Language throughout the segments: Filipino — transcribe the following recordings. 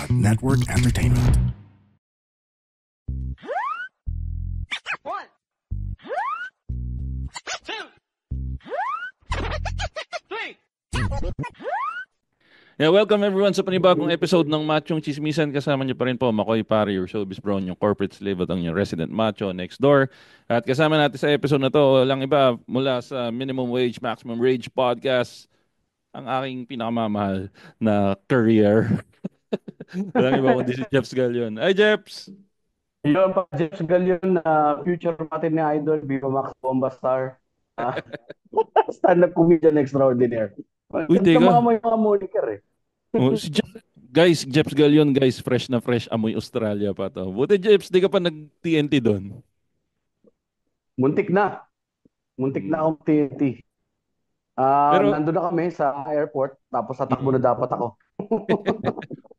Network Entertainment. One, two, three. Yeah, welcome everyone sa panibagong episode ng Machong Chismisan. Kasama niyo pa rin po, Makoy Pare, your showbiz bro, yung corporate slave at ang yung resident macho next door. At kasama natin sa episode na to, walang iba mula sa Minimum Wage, Maximum Rage Podcast, ang aking pinakamamahal na career. Walang iba kundi si Jeps Galion. Hi, Jeps! Yun pa, Jeff Galion na future natin ni Idol, Viva Max Bomba Star. Stand-up comedian extraordinaire. Uy, teka. Mga mo yung mga moniker eh. Oh, si Jeps Galion, guys, fresh na fresh, amoy Australia pa to. Buti, Jeps, di ka pa nag-TNT doon. Muntik na. Muntik na akong TNT. Pero- Nandun na kami sa airport, tapos tatakbo na dapat ako.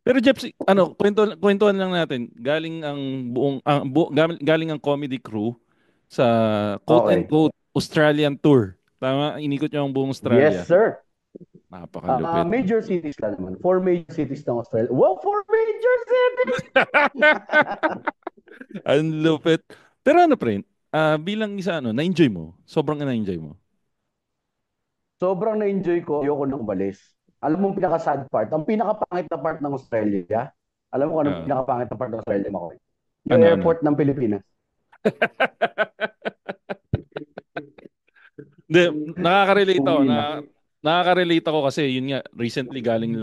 Pero Jeps, kwentuhan lang natin. Galing ang galing ang comedy crew sa quote and Okay. quote Australian tour. Tama, inikot niyo ang buong Australia. Yes, sir. Napakalupit. Major cities lang naman. 4 major cities ng Australia. Wow, 4 major cities! Ang lupit. Pero ano, pre, bilang isa na-enjoy mo? Sobrang na-enjoy mo? Sobrang na-enjoy ko. Ayoko nang umalis. Alam mo ang pinaka-sad part? Ang pinaka-pangit na part ng Australia? Alam mo kung anong pinaka-pangit na part ng Australia, Makoy? Yung Ano? airport ng Pilipinas. Hindi, nakaka-relate ako. Uwi na. Nakaka-relate ako kasi yun nga, recently galing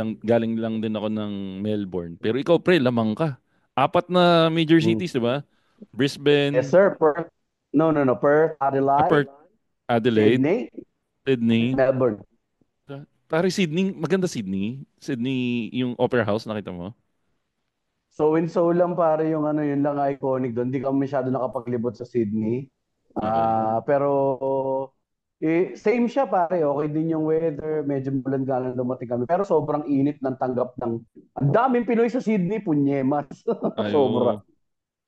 lang din ako ng Melbourne. Pero ikaw, pre, lamang ka. 4 na major cities, di ba? Brisbane, Yes, sir. Perth, Perth, Adelaide, Sydney, Sydney. Melbourne. Pare, Sydney, maganda Sydney. Sydney, yung Opera House, nakita mo? So and so lang pare yung yun lang iconic doon. Hindi kami masyado nakapaglibot sa Sydney. Pero same siya pare. Okay din yung weather. Medyo mulan-galan dumating kami. Pero sobrang init ng tanggap ng... Ang daming Pinoy sa Sydney, punyemas. Sobra.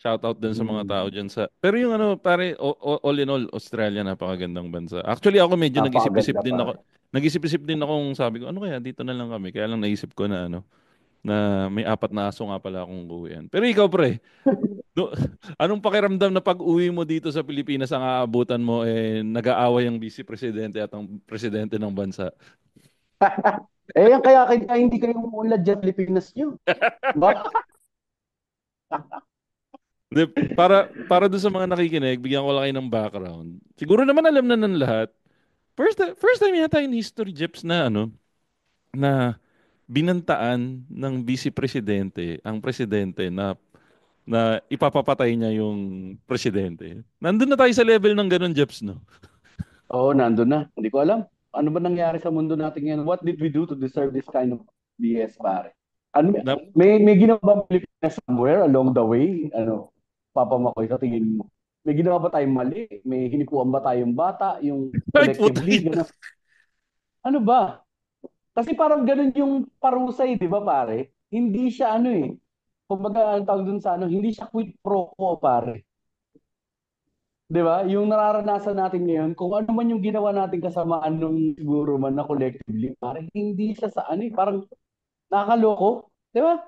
Shout out din sa mga tao dyan sa... Pero yung pare, all in all, Australia, napakagandang bansa. Actually, ako medyo nag-isip-isip din ako. Nag-isip-isip din akong sabi ko, ano kaya, dito na lang kami. Kaya lang naisip ko na na may 4 na aso nga pala akong uwian. Pero ikaw, pre, anong pakiramdam na pag-uwi mo dito sa Pilipinas, ang aabutan mo, nag-aaway ang vice presidente at ang presidente ng bansa? Kaya hindi kayo umuunlad dyan Pilipinas nyo. Di, para doon sa mga nakikinig, bigyan ko lang kayo ng background. Siguro naman alam na ng lahat. First time yata in history, Jeps, na binantaan ng vice presidente ang presidente na ipapapatay niya yung presidente. Nandun na tayo sa level ng ganun, Jeps, no? Oo, nandun na. Hindi ko alam. Ano ba nangyari sa mundo natin ngayon? What did we do to deserve this kind of BS, pare? May ginawa ba ang Pilipinas somewhere along the way? Papa Makoy, sa tingin mo? May ginawa ba tayong mali? May hinipuan ba tayong bata? Yung collectively? Gano'n? Ano ba? Kasi parang ganun yung parusay, di ba pare? Hindi siya kumbaga ang tawag dun sa hindi siya quid pro quo, pare. Di ba? Yung nararanasan natin ngayon, kung ano man yung ginawa natin kasamaan nung siguro man na collectively, parang hindi siya sa parang nakakaloko. Di ba?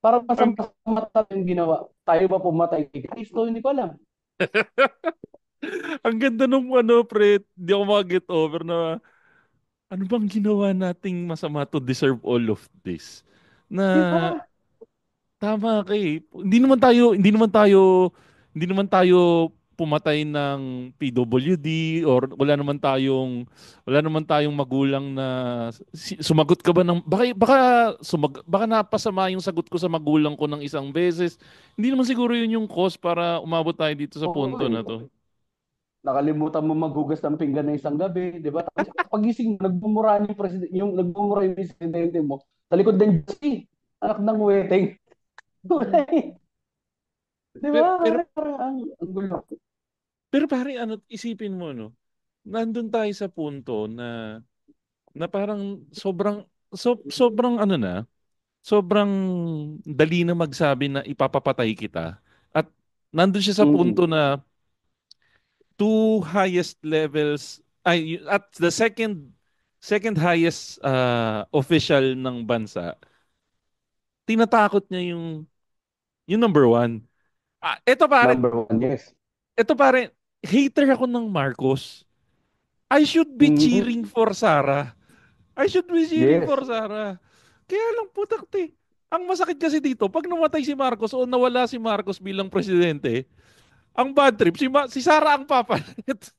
Parang masama yung ginawa. Tayo ba pumatay kay Kristo? Hindi ko alam. Ang ganda nung pre, di ako mag-get over na ano bang ginawa nating masama to deserve all of this? Na Diba? tama kay. Hindi naman tayo pumatay ng PWD or wala naman tayong magulang na sumagot ka ba ng baka napasama yung sagot ko sa magulang ko ng isang beses. Hindi naman siguro yun yung cause para umabot tayo dito sa punto na to. Nakalimutan mo maghugas ng pinggan na isang gabi, di ba? Tapos pagising mo, nagmumura yung presidente mo. Sa likod ng Diyos, anak ng weteng. Di ba? Parang ang gulo. Pero pare, isipin mo, nandun tayo sa punto na parang sobrang sobrang dali na magsabi na ipapapatay kita. At nandun siya sa punto na two highest levels, at the second highest official ng bansa, tinatakot niya yung number one. Number one, yes. Ito pare, hater ako ng Marcos. I should be cheering Mhm. for Sara. I should be cheering Yes. for Sara. Kaya lang putak te. Ang masakit kasi dito, pag namatay si Marcos o nawala si Marcos bilang presidente, ang bad trip, si Sara ang papalit.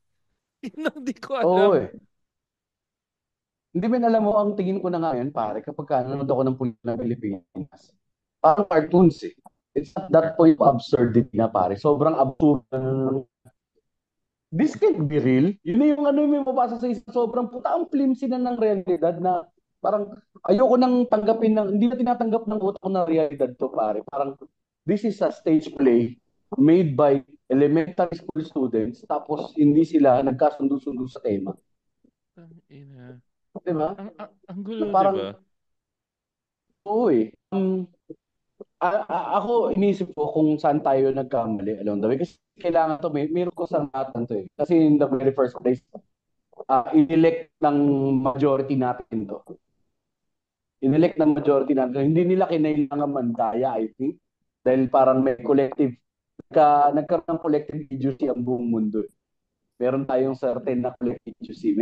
Yun ang di ko Oo alam. eh. Hindi man alam mo, ang tingin ko na nga yan, pare, kapag nanonood ako ng Pulis ng Pilipinas, parang cartoons eh. It's not that point of absurdity na pare. Sobrang absurd na this can't be real. Yun na yung ano yung may mabasa sa isa. Sobrang puta ang flimsy na ng realidad na parang ayoko nang tanggapin ng, hindi na tinatanggap ng utak ko na realidad to pare. Parang this is a stage play made by elementary school students tapos hindi sila nagkasundo-sundo sa tema. Ina. Di ba? Ang gulo, di Parang, ba? oo eh. Ako, inisip ko kung saan tayo nagkamali along the way. Kasi kailangan to, meron ko sa natin to eh. Kasi in the very first place, inelect ng majority natin to. Inelect ng majority natin. Hindi nila kinailangan mandaya, I think. Dahil parang may collective, nagkaroon ng collective idiocy ang buong mundo. Meron tayong certain na collective idiocy.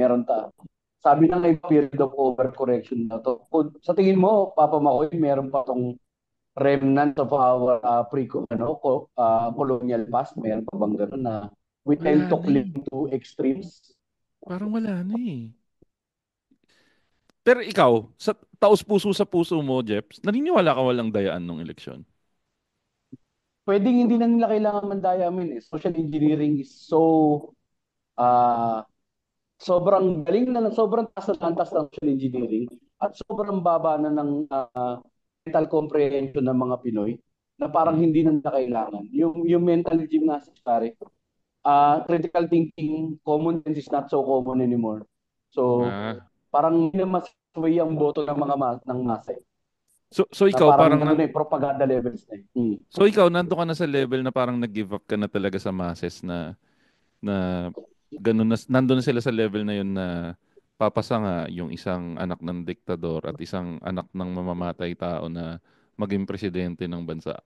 Sabi na nga period of overcorrection na to. Kung, sa tingin mo, Papa Makoy, meron pa tong remnant of our colonial past. Meron pa bang gano'n na we tend Wala to na cling eh. to extremes? Parang wala na eh. Pero ikaw, sa taos puso sa puso mo, Jeps, naniniwala ka walang dayaan ng eleksyon? Pwedeng hindi na nila kailangan mandayamin eh. Social engineering is so ah sobrang galing na sobrang taas na antas ng social engineering at sobrang baba na ng mental comprehension ng mga Pinoy na parang Hmm. hindi na nila kailangan. Yung mental gymnastics pare, critical thinking, common sense is not so common anymore. So, Ah. parang hindi na mas sway ang boto ng mga ng masa eh. So Na ikaw parang parang ano na eh, propaganda levels na eh. so ikaw nanto ka na sa level na parang nag-give up ka na talaga sa masses na ganun na nandun na sila sa level na yun na papasa nga yung isang anak ng diktador at isang anak ng mamamatay tao na maging presidente ng bansa.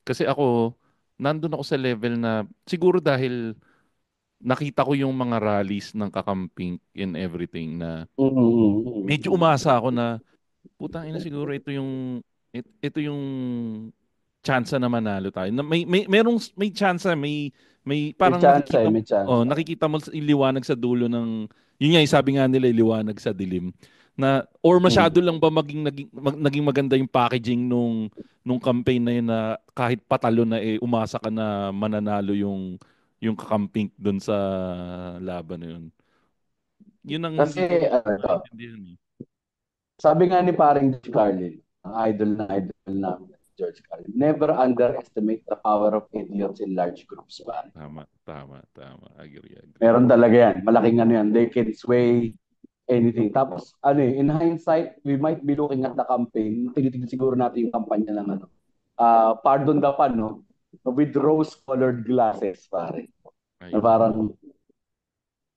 Kasi ako nandun ako sa level na siguro dahil nakita ko yung mga rallies ng kakamping and everything na Mm, mm, mm, medyo mm. umasa ako na putang ina siguro ito yung tsansa na manalo tayo. Na may tsansa, may May parang chance eh, may chance. nakikita mo yung liwanag sa dulo ng yun nga yung sabi nga nila yung liwanag sa dilim na or masyado lang ba naging maganda yung packaging nung campaign na yun na kahit patalo na umasa ka na mananalo yung kakamping doon sa laban na yun. Yun ang Kasi hindi ko ano, maintindihan eh. sabi nga ni paring George Carlin, ang idol na idol namin, George Carlin, never underestimate the power of idiots in large groups. Pare. Tama. Agree. Meron talaga yan. Malaking ano yan. They can sway anything. Tapos, ano eh, in hindsight, we might be looking at the campaign. Tinitignan siguro natin yung kampanya ng ano. Pardon the pun, no? With rose-colored glasses, pare. Na Ayun. parang,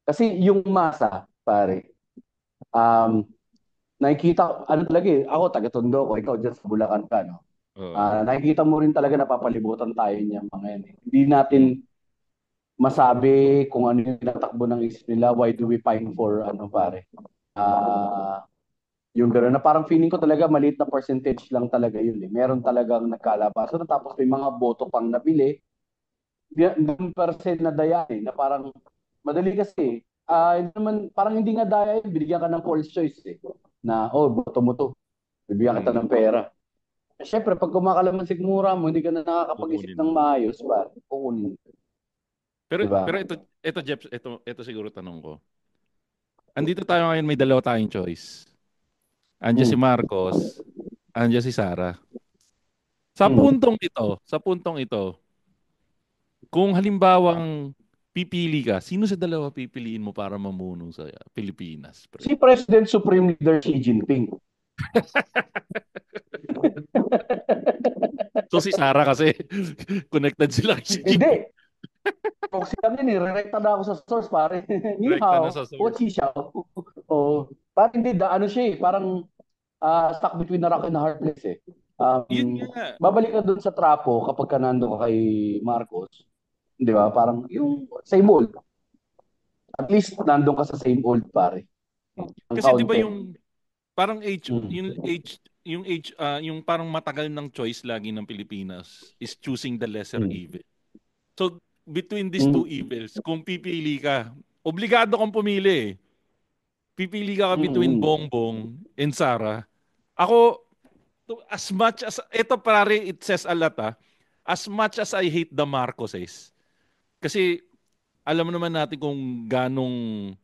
kasi yung masa, pare, um, nakikita, ano talaga eh, ako taga-Tondo ko, ikaw dyan sa Bulacan ka, no? Oo. Nakikita mo rin talaga napapalibutan tayo niya mga yan. Eh. Hindi natin masabi kung ano yung tinatakbo ng isip nila, why do we pine for ano pare. Yung gano'n na parang feeling ko talaga maliit na percentage lang talaga yun eh. Meron talagang nagkalabasan tapos may mga boto pang nabili. Yung percent na daya eh, na parang madali kasi hindi naman, parang hindi nga daya yun, binigyan ka ng false choice eh. Na, oh, boto mo to. Bibigyan kita Mm. ng pera. Siyempre, pag kumakalaman mura mo, hindi ka na nakakapag-isip Kukunin ng mo. maayos, ba? Kukunin. Pero Di ba? pero ito Jeff, ito siguro tanong ko. Andito tayo ngayon, may dalawa tayong choice. Andiyan si Hmm. Marcos, andiyan si Sara. Hmm. Sa puntong ito, kung halimbawang pipili ka, sino sa dalawa pipiliin mo para mamuno sa Pilipinas, pre? Si President Supreme Leader Xi Jinping. So si Sara kasi connected sila kay si Hindi. Jinping. Kung sila din, re-recta na ako sa source, pare. Ni Direkta na hao, sa o source. chi xiao. Oo. Parang hindi, ano siya eh, parang stuck between a rock and a hard place eh. Yun nga. Babalik ka dun sa trapo kapag ka nandun ka kay Marcos, di ba? Parang yung same old. At least nandun ka sa same old, pare. Ang Kasi 'di ba kaunti. yung parang Mm. yung parang matagal ng choice lagi ng Pilipinas is choosing the lesser Mm. evil. So between these two Mm. evils, kung pipili ka, obligado kang pumili. Pipili ka between Mm. Bongbong and Sara. Ako, as much as, ito pare, it says a lot as much as I hate the Marcoses, kasi alam mo naman natin kung ganong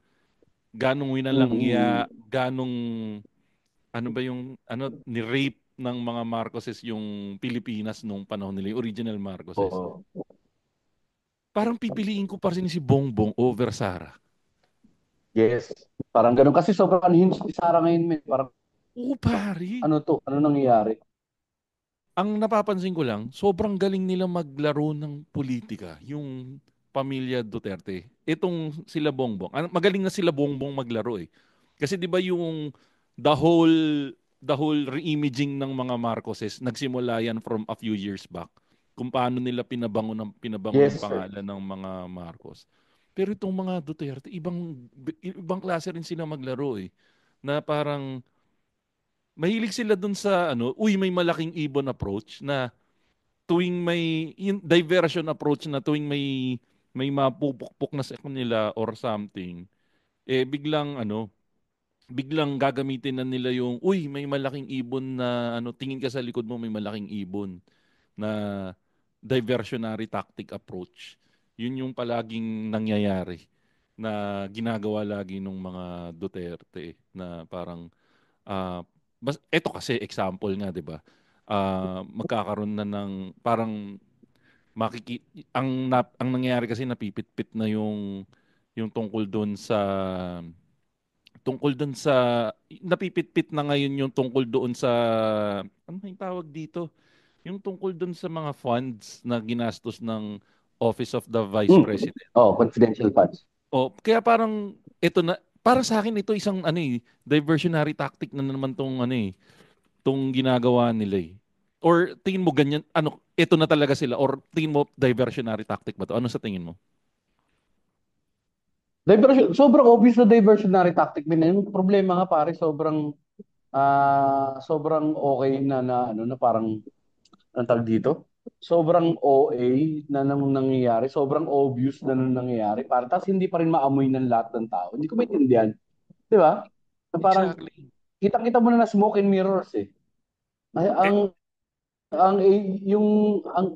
winalangya, Mm. ganong, ano ba yung, ni-rape ng mga Marcoses yung Pilipinas nung panahon nila, yung original Marcoses. Oo. Parang pipiliin ko pa rin si Bongbong over Sara. Yes. Parang ganun. Kasi sobrang unhinged ni Sarah ngayon, men. Parang, Oo, pare. ano to? Ano nangyayari? Ang napapansin ko lang, sobrang galing nila maglaro ng politika, yung pamilya Duterte. Itong sila Bongbong. Magaling na sila Bongbong maglaro eh. Kasi 'di ba yung the whole the whole re-imaging ng mga Marcoses nagsimula yan from a few years back. Kung paano nila pinabango yung Yes, sir. pangalan ng mga Marcos. Pero itong mga Duterte, ibang klase rin sila maglaro eh. Na parang mahilig sila dun sa uy, may malaking ibon approach na tuwing may yung diversion approach na tuwing may mapupukpok na sa kanila or something, biglang biglang gagamitin na nila yung uy, may malaking ibon na tingin ka sa likod mo may malaking ibon na diversionary tactic approach. Yun yung palaging nangyayari na ginagawa lagi ng mga Duterte na parang eto kasi example nga, 'di ba? Magkakaroon na ng parang ang nangyayari kasi napipitpit na yung tungkol doon sa napipitpit na ngayon yung tungkol doon sa ano yung tawag dito? Yung tungkol doon sa mga funds na ginastos ng Office of the Vice Mm. President. Oh, confidential funds. O kaya parang ito na para sa akin ito isang diversionary tactic na naman tong tong ginagawa nila eh. Or tingin mo ganyan, ito na talaga sila or tingin mo diversionary tactic ba to? Ano sa tingin mo? Sobrang obvious na diversionary tactic din. Yung problema nga, pare, sobrang okay na parang ang tawag dito. Sobrang OA na nang nangyayari, sobrang obvious na nang nangyayari. Para tapos hindi pa rin maamoy ng lahat ng tao. Hindi ko maintindihan. 'Di ba? Na parang Exactly. kita-kita mo na smoke and mirrors eh. Ay, Eh,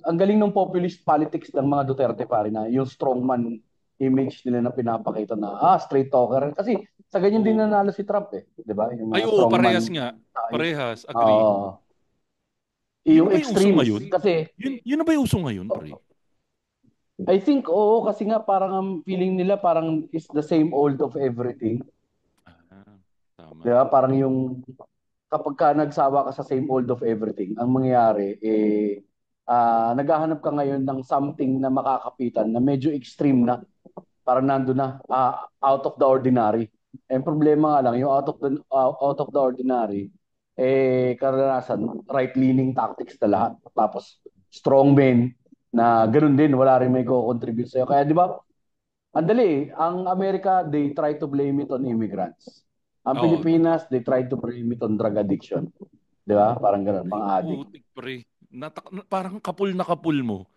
ang galing ng populist politics ng mga Duterte pare na yung strongman image nila na pinapakita na straight talker kasi sa ganyan din oo. nanalo si Trump eh, 'di ba? Yung Ay, mga oo, parehas strongman nga. Parehas, agree. uh, Yun na yung ba yung uso extremes ngayon? kasi Yun na ba yung uso ngayon, pre? I think oo kasi nga parang ang feeling nila parang is the same old of everything. Ah, tama. 'Di ba? Parang yung kapag ka nagsawa ka sa same old of everything, ang mangyayari naghahanap ka ngayon ng something na makakapitan na medyo extreme na, parang nando na out of the ordinary. And problema nga lang yung out of the ordinary karanasan right-leaning tactics na lahat. Tapos strong men na ganoon din wala rin may ko-contribute sa'yo. Kaya di ba ang dali eh. Ang Amerika, they try to blame it on immigrants. Ang Oo, totoo. Pilipinas, they try to blame it on drug addiction. Di ba? Parang gano'n, Ay, mga addict. putik, pre. Parang kapul na kapul mo.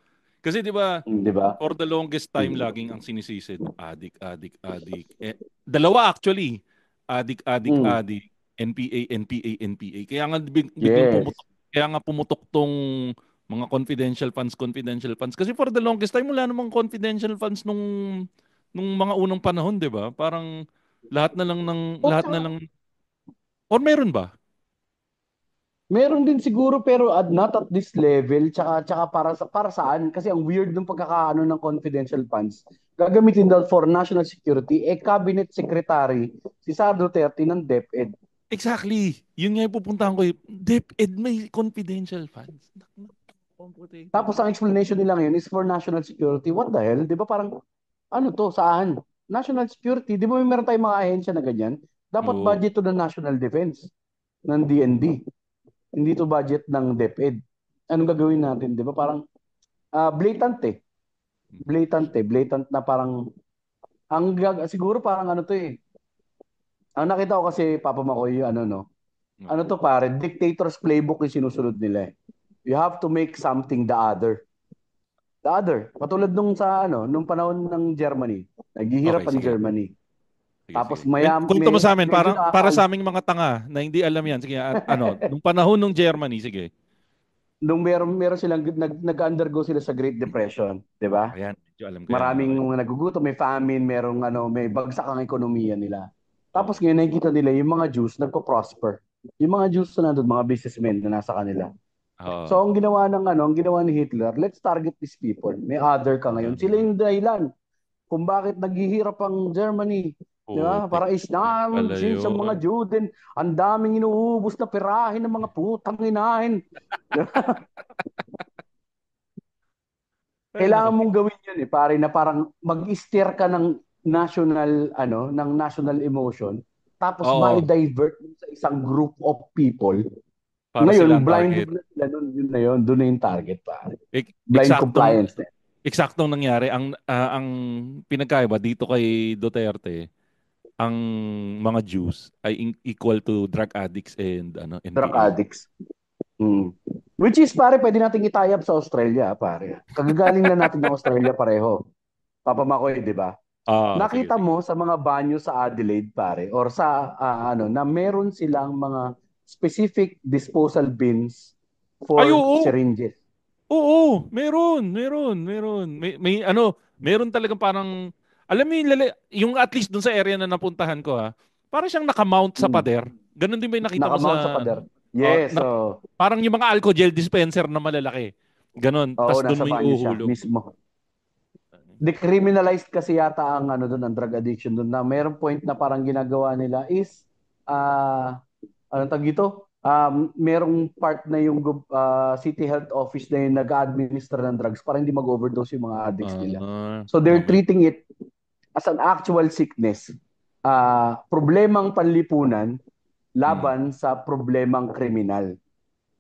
Kasi 'di ba, Di ba? for the longest time Mm. laging ang sinisisid, adik, adik, adik. Dalawa actually. Adik, adik, Mm. adik. NPA, NPA, NPA. Kaya nga biglang Yes. pumutok. Kaya nga pumutok tong mga confidential funds. Kasi for the longest time wala namang confidential funds nung mga unang panahon, 'di ba? Parang O, lahat na tsaka, lang or meron ba? meron din siguro pero not at this level. Tsaka para saan? Kasi ang weird ng pagkakaano ng confidential funds. Gagamitin daw for national security, cabinet secretary, si Sara Duterte ng DepEd. Exactly. Yun nga yung pupuntahan ko. DepEd may confidential funds. Complicated. Tapos ang explanation nila ngayon is for national security. What the hell? Di ba parang, ano to, saan? National security, di ba may meron tayong mga ahensya na ganyan? Dapat Oo. budget to ng national defense ng DND. Hindi to budget ng DepEd. Anong gagawin natin, 'di ba? Parang blatant eh. Blatant na parang siguro parang ano to eh. Ang nakita ko kasi Papa Makoy yung ano no. Ano to pare, dictator's playbook yung sinusunod nila eh. You have to make something the other. The other. Katulad nung sa ano, nung panahon ng Germany. Naghihirap Okay, ang sige. Germany. Sige, Tapos sige. Kwento mo sa amin, medyo para sa aming mga tanga na hindi alam yan. Sige, nung panahon ng Germany, sige. nung meron silang nag-undergo sila sa Great Depression, 'di ba? Ayan, medyo alam ko yan. Maraming Okay. nagugutom, may famine, may bagsak ang ekonomiya nila. Oh. Tapos ngayon nakikita nila yung mga Jews nagpo-prosper. Yung mga Jews na nandun, mga businessmen na nasa kanila. So ang ginawa ni Hitler, let's target these people. May other ka ngayon. Sila yung dahilan kung bakit naghihirap ang Germany. Di ba? Putik. Para namin Pala sa mga yun. Juden, ang daming inuubos na pirahin ng mga putang inahin. Ay, Kailangan nako. mong gawin yun eh, pare, na parang mag-steer ka ng national emotion, tapos Oo, ma-divert mo sa isang group of people. para sila Ngayon, ang blinded target. na sila nun, yun na yun, doon na yung target, pare. Blind Eksaktong compliance na. eksaktong nangyari ang pinagkaiba dito kay Duterte, ang mga Jews ay equal to drug addicts and Drug NPA. addicts. Mm. Which is, pare, pwede nating itayap sa Australia, pare. Kagagaling lang natin yung Australia pareho. Papa Makoy, di ba? Sige, Nakita sige. mo sa mga banyo sa Adelaide, pare, or sa na meron silang mga specific disposal bins Ay, for oo. syringes. Oo, meron. Meron talagang parang, alam mo yung, yung at least dun sa area na napuntahan ko parang siyang nakamount sa Mm. pader. Ganon din ba yung nakita mo Nakamount sa sa, pader. uh, Yes, na, so, parang yung mga alcohol dispenser na malalaki. Ganon, oo, tas dun nasa mo banyo siya iuhulog. mismo. Decriminalized kasi yata ang doon, ang drug addiction doon, na mayroong point na parang ginagawa nila is anong tawag dito? Merong part na yung city health office na yung nag-administer ng drugs para hindi mag-overdose yung mga addicts nila. So they're Okay. treating it as an actual sickness. Problemang panlipunan laban sa problemang kriminal.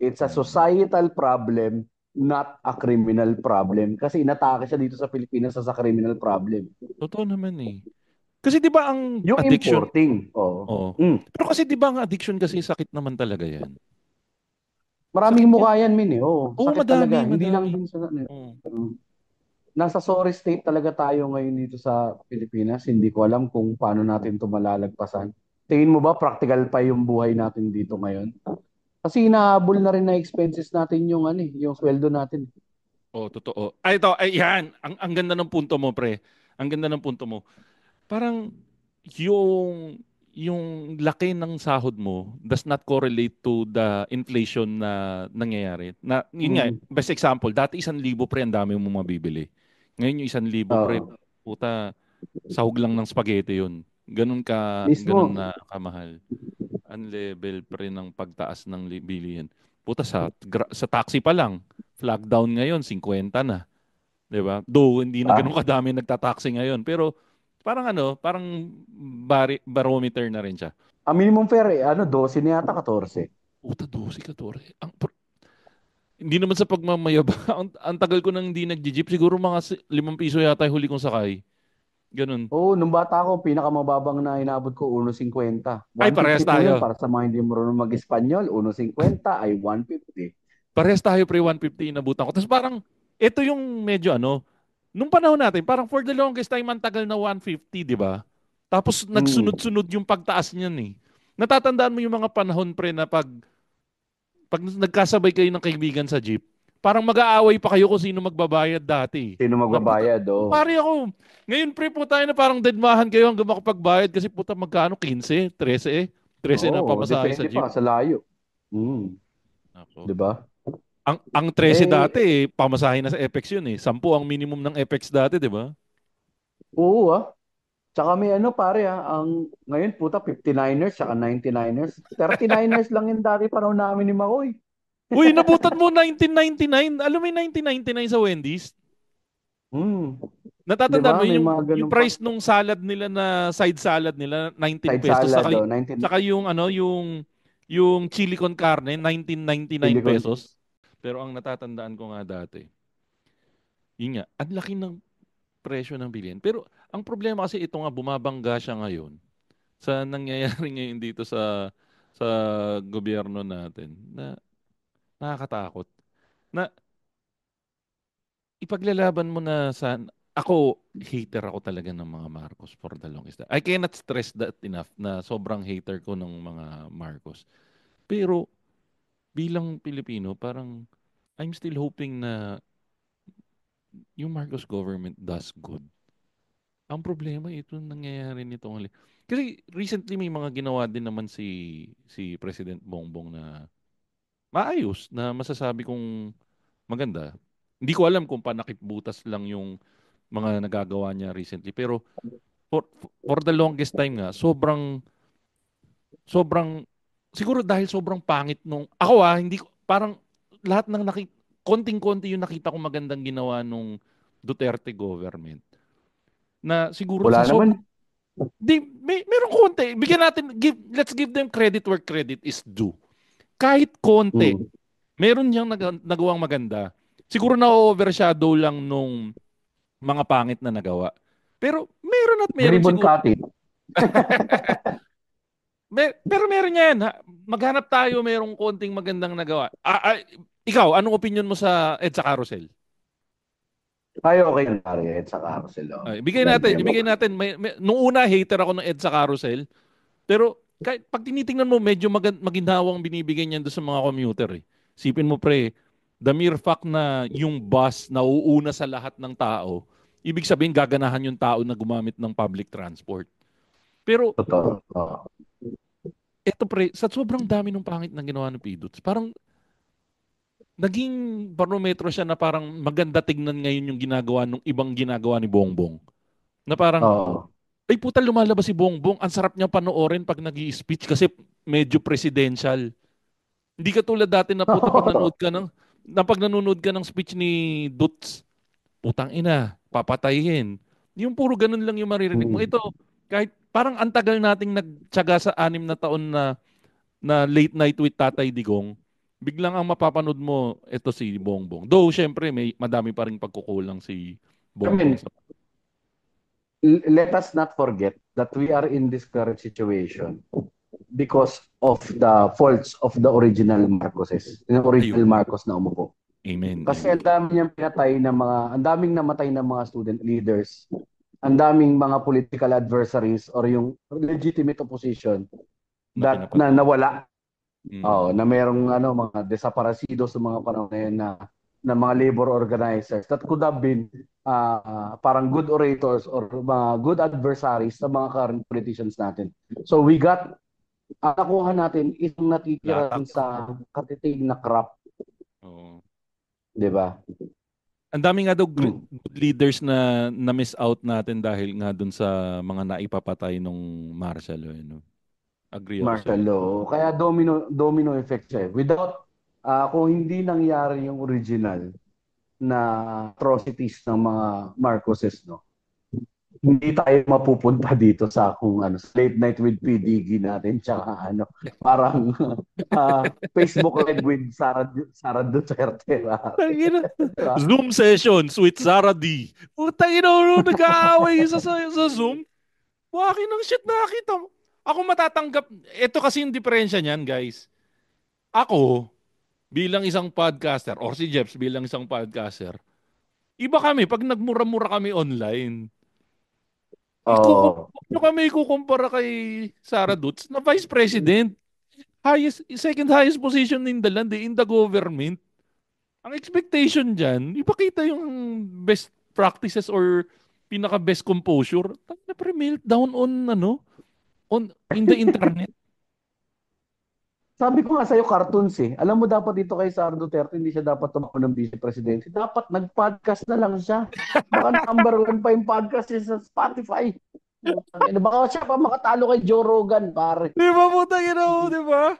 It's a societal problem, not a criminal problem. Kasi inatake siya dito sa Pilipinas sa criminal problem. Totoo naman eh. Kasi 'di ba ang Yung addiction, importing, oo. oh. Pero kasi 'di ba ang addiction kasi sakit naman talaga 'yan. Maraming Sakit 'yan. mukha yan, Min eh. Oo, Oo, sakit talaga. Hindi lang madami. din sa Oo. nasa sorry state talaga tayo ngayon dito sa Pilipinas. Hindi ko alam kung paano natin ito malalagpasan. Tingin mo ba practical pa yung buhay natin dito ngayon? Kasi inahabol na rin na expenses natin yung yung sweldo natin. Oh, totoo. Ay, ito, ay, yan. Ang ganda ng punto mo, pre. Ang ganda ng punto mo. Parang yung laki ng sahod mo does not correlate to the inflation na nangyayari. Na, yun nga, Mm. best example, dati 1,000 pre, ang dami mo mabibili. Ngayon yung 1,000 pre, Oo. puta, sahog lang ng spaghetti yun. Ganun Mismo. na kamahal. Ang level pre ng pagtaas ng bilihin. Puta, sa taxi pa lang, flag down ngayon, 50 na. 'Di ba? Though hindi na Ah, ganun kadami nagta-taxi ngayon, pero parang barometer na rin siya. ang minimum fare 12 na yata 14. Puta, 12, 14. Hindi naman sa pagmamayabang. ang tagal ko nang hindi nagji-jeep, siguro mga 5 piso yata yung huli kong sakay. Ganun. Oo, nung bata ko, pinakamababang na inabot ko 1.50. Ay, parehas 150 po yun tayo. para sa mga hindi marunong mag-Espanyol. 1.50 ay 150. Parehas tayo pre, 150 inabutan ko. Tapos parang, ito yung medyo nung panahon natin, parang for the longest time, ang tagal na 150, di ba? Tapos Mm. nagsunod-sunod yung pagtaas niyan eh. Natatandaan mo yung mga panahon pre na pag nagkasabay kayo ng kaibigan sa jeep, parang mag-aaway pa kayo kung sino magbabayad dati. Sino Na puta, magbabayad? Oo. pare ako, ngayon pre po tayo na parang deadmahan kayo hanggang makapagbayad kasi puta magkano? 15, 13 eh. 13 na Oo, pamasahe sa depende jeep. pa sa layo. Mm. Ako. 'Di ba? Ang 13 dati, Eh, pamasahe na sa Apex yun eh. 10 ang minimum ng Apex dati, di ba? oo Tsaka may pare ang ngayon puta 59ers tsaka 99ers. 39ers lang yung dati panahon namin ni Makoy. Uy, nabutan mo 1999. Alam mo yung 1999 sa Wendy's? Mm. 'Di Natatandaan ba? mo May yung, mga yung ganun pa. price nung salad nila na side salad nila, 19 Side pesos. salad 19. Saka yung Yung chili con carne, 1999 Silicon. pesos. Pero ang natatandaan ko nga dati, yun nga, ang laki ng presyo ng bilihin. Pero ang problema kasi ito nga, bumabangga siya ngayon sa nangyayari ngayon dito sa gobyerno natin na nakakatakot. Na ipaglalaban mo na sa ako hater ako talaga ng mga Marcos for the longest time. I cannot stress that enough na sobrang hater ko ng mga Marcos. Pero bilang Pilipino, parang I'm still hoping na yung Marcos government does good. Ang problema ito nangyayari nito ngayon. Kasi recently may mga ginawa din naman si President Bongbong na maayos na masasabi kong maganda. Hindi ko alam kung panakipbutas lang yung mga nagagawa niya recently. Pero for the longest time nga, sobrang, siguro dahil sobrang pangit nung, ako hindi ko, parang lahat ng konting-konti yung nakita ko magandang ginawa nung Duterte government. Na siguro Wala sa naman. merong konti. Bigyan natin, let's give them credit where credit is due. Kahit konti, meron niyang nagawang maganda. Siguro na-overshadow lang nung mga pangit na nagawa. Pero meron at meron Ribbon siguro. cutting. Pero meron yan. Maghanap tayo merong konting magandang nagawa. Ikaw, anong opinion mo sa EDSA Carousel? Ay, okay lang pare. Sa carousel. Ibigay natin. Nung una, hater ako ng EDSA Carousel. Pero kahit pag tinitingnan mo, medyo maginhawang binibigay niyan doon sa mga commuter. Sipin mo pre, the mere fact na yung bus nauuna sa lahat ng tao, ibig sabihin gaganahan yung tao na gumamit ng public transport. Pero, totoo. eto pre, sa sobrang dami ng pangit na ginawa ng PDOTS, parang naging barometro siya na parang maganda tignan ngayon yung ginagawa nung ibang ginagawa ni Bongbong. Na parang, ay puta lumalabas si Bongbong, ang sarap niya panoorin pag nag-i-speech kasi medyo presidential. Hindi ka tulad dati na puta pag nanonood ka ng speech ni Dutz, putang ina, papatayin. Yung puro ganun lang yung maririnig mo. Ito, kahit parang antagal nating nagtyaga sa 6 na taon na late night with Tatay Digong, biglang ang mapapanood mo, ito si Bongbong. Though, syempre, may madami pa rin pagkukulang si Bongbong. Let us not forget that we are in this current situation because of the faults of the original Marcoses, the original Marcos na umupo. Amen. Kasi ang daming namatay ng mga student leaders, ang daming mga political adversaries or yung legitimate opposition na nawala. Na merong mga desaparecido sa mga panahon na yun na mga labor organizers that could have been parang good orators or mga good adversaries sa mga current politicians natin. So we got, nakuha natin isang natitira sa katitig na crap. Diba? Ang dami nga daw good leaders na miss out natin dahil nga dun sa mga naipapatay nung martial law. Agree ako martial law. Kaya domino effect siya. Without, kung hindi nangyari yung original na atrocities ng mga Marcoses, hindi tayo mapupunta dito sa late night with PDG natin, tsaka parang Facebook Live with Sara Duterte. Zoom sessions with Sara D. Putang ina, nag-aaway sa Zoom. Waki ng shit nakita mo. Ako matatanggap, ito kasi yung diferensya niyan, guys. Ako, bilang isang podcaster, or si Jeps bilang isang podcaster, iba kami pag nagmura-mura kami online. Kami ikukumpara kay Sara Dutz na Vice President. Second highest position in the land, in the government. Ang expectation dyan, ipakita yung best practices or pinaka-best composure. Na pre-meltdown in the internet. Sabi ko nga sa'yo, cartoons eh. Alam mo dapat dito kay Sara Duterte, hindi siya dapat tumakbo ng vice presidency. Dapat nag-podcast na lang siya. Baka #1 pa yung podcast niya sa Spotify. Baka siya pa makatalo kay Joe Rogan, pare. Di ba po tayo di ba?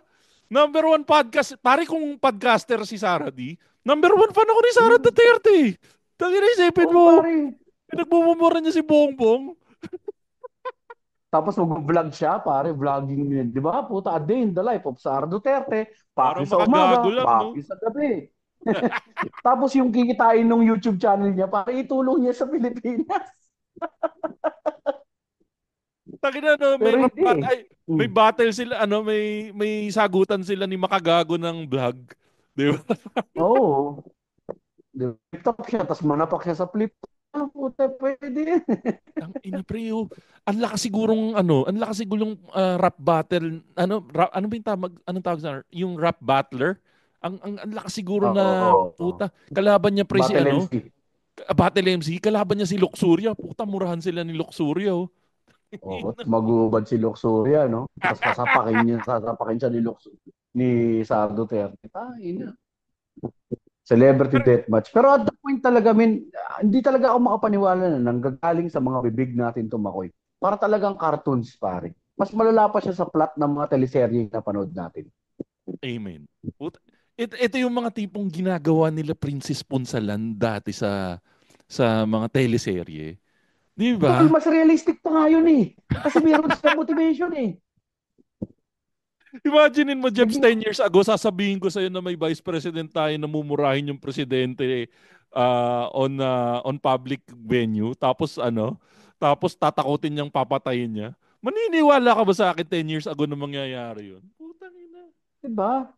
#1 podcast. Pare kung podcaster si Sara D, #1 fan ako ni Sara Duterte. Tangina isipin mo. Pare. Pinagbumumura niya si Bongbong. Tapos mag-vlog siya, pare, vlogging yun. Di ba? Puta, a day in the life of Sara Duterte. Parang Paki sa makagago umaga, lang, no? paki sa gabi. Tapos yung kikitain ng YouTube channel niya, para itulong niya sa Pilipinas. Tangina, no, Pero hindi eh. may Hmm. battle sila, may sagutan sila ni makagago ng vlog. Di ba? Oo. Flip top siya, tapos manapak siya sa flip top. Ah, puta, pwede yan. Ang ina pre, oh. Ang lakas sigurong rap battle, ano ba yung anong tawag sa, yung rap battler? Ang lakas siguro na, Oo. puta, kalaban niya pre si Battle MC. Battle MC, kalaban niya si Luxuria, puta, murahan sila ni Luxuria, oh. Oo, magubad si Luxuria, no? Tapos sasapakin siya ni Sara Duterte. Ina. Celebrity deathmatch. Pero at the point talaga, hindi talaga ako makapaniwala na nanggagaling sa mga bibig natin tumakoy. Para talagang cartoons, pare. Mas malala pa siya sa plot ng mga teleserye na panood natin. Amen. Puta, ito yung mga tipong ginagawa nila Princess Punsalan dati sa mga teleserye. Di Tol, ba? mas realistic pa nga yun eh. Kasi meron silang motivation eh. Imaginein mo, Jeps, Naging, 10 years ago, sasabihin ko sa'yo na may vice president tayo na mumurahin yung presidente on public venue. Tapos tatakutin niyang papatayin niya. Maniniwala ka ba sa akin 10 years ago na mangyayari yun? Putang ina. diba?